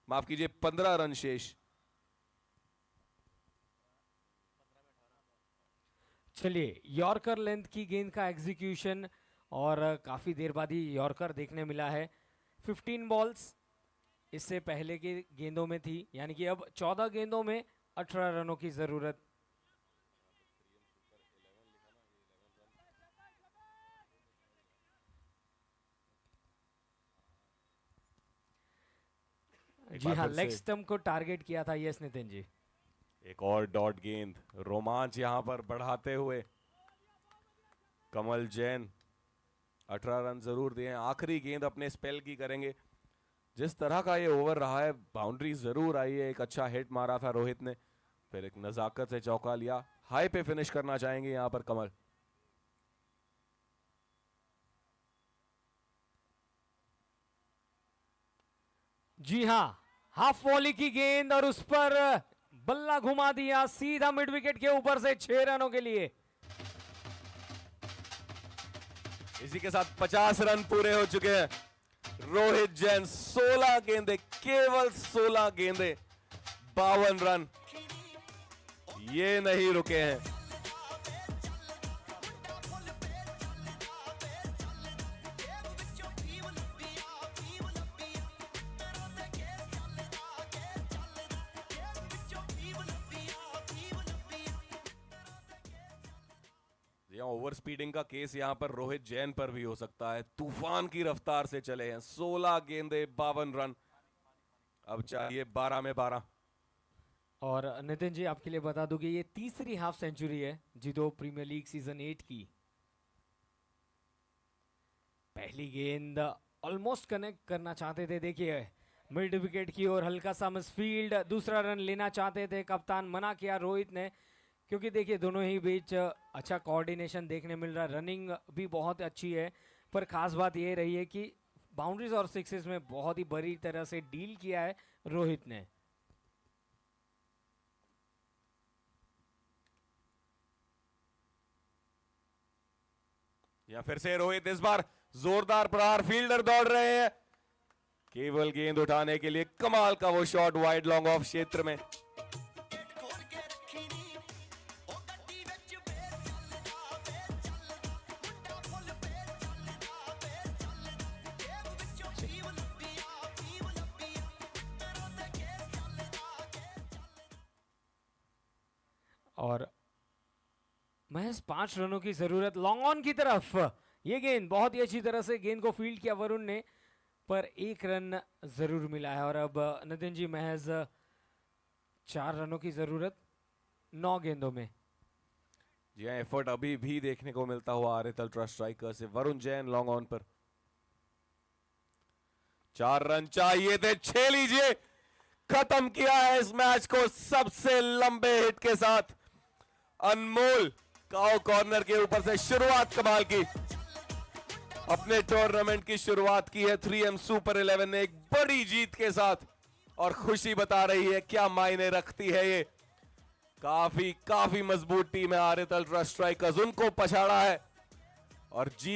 माफ कीजिए 15 रन शेष। चलिए, यॉर्कर लेंथ की गेंद का एग्जीक्यूशन, और काफी देर बाद ही यॉर्कर देखने मिला है। 15 बॉल्स इससे पहले की गेंदों में थी, यानी कि अब 14 गेंदों में 18 रनों की जरूरत। जी हाँ, लेग स्टंप को टारगेट किया था। यस नितिन जी, एक और डॉट गेंद, रोमांच यहां पर बढ़ाते हुए कमल जैन 18 रन जरूर दिए। आखिरी गेंद अपने स्पेल की करेंगे। जिस तरह का ये ओवर रहा है, बाउंड्री जरूर आई है। एक अच्छा हिट मारा था रोहित ने, फिर एक नजाकत से चौका लिया। हाई पे फिनिश करना चाहेंगे यहां पर कमल। जी हाँ, हाफ वॉली की गेंद, और उस पर बल्ला घुमा दिया सीधा मिड विकेट के ऊपर से 6 रनों के लिए। इसी के साथ 50 रन पूरे हो चुके हैं। रोहित जैन 16 गेंदे, केवल 16 गेंदे, 52 रन। ये नहीं रुके हैं। ओवर स्पीडिंग का केस यहां पर रोहित जैन पर भी हो सकता है। तूफान की रफ्तार से चले हैं। 16 गेंदे, 52 रन। अब चाहिए 12 में 12। और नितिन जी, आपके लिए बता दूं कि ये तीसरी हाफ सेंचुरी है जितो प्रीमियर लीग सीजन 8 की। पहली गेंद ऑलमोस्ट कनेक्ट करना चाहते थे, देखिए मिड विकेट की ओर हल्का सा मिसफील्ड। दूसरा रन लेना चाहते थे, कप्तान मना किया रोहित ने, क्योंकि देखिए दोनों ही बीच अच्छा कोऑर्डिनेशन देखने मिल रहा है। रनिंग भी बहुत अच्छी है, पर खास बात ये रही है कि बाउंड्रीज और सिक्सेस में बहुत ही बुरी तरह से डील किया है रोहित ने। या फिर से रोहित, इस बार जोरदार प्रहार, फील्डर दौड़ रहे हैं केवल गेंद उठाने के लिए। कमाल का वो शॉट वाइड लॉन्ग ऑफ क्षेत्र में। और महज 5 रनों की जरूरत लॉन्ग ऑन की तरफ। ये गेंद बहुत ही अच्छी तरह से गेंद को फील्ड किया वरुण ने, पर 1 रन जरूर मिला है। और अब नितिन जी, महज 4 रनों की जरूरत 9 गेंदों में। जी हाँ, एफर्ट अभी भी देखने को मिलता हुआ आरित अल्ट्रा स्ट्राइकर से। वरुण जैन लॉन्ग ऑन पर। 4 रन चाहिए थे, 6 लीजिए। खत्म किया है इस मैच को सबसे लंबे हिट के साथ। अनमोल काओ कॉर्नर के ऊपर से शुरुआत कमाल की। अपने टूर्नामेंट की शुरुआत की है 3M सुपर 11 ने एक बड़ी जीत के साथ, और खुशी बता रही है क्या मायने रखती है ये। काफी मजबूत टीम है आरित अल्ट्रा स्ट्राइकर्स, उनको पछाड़ा है और जीत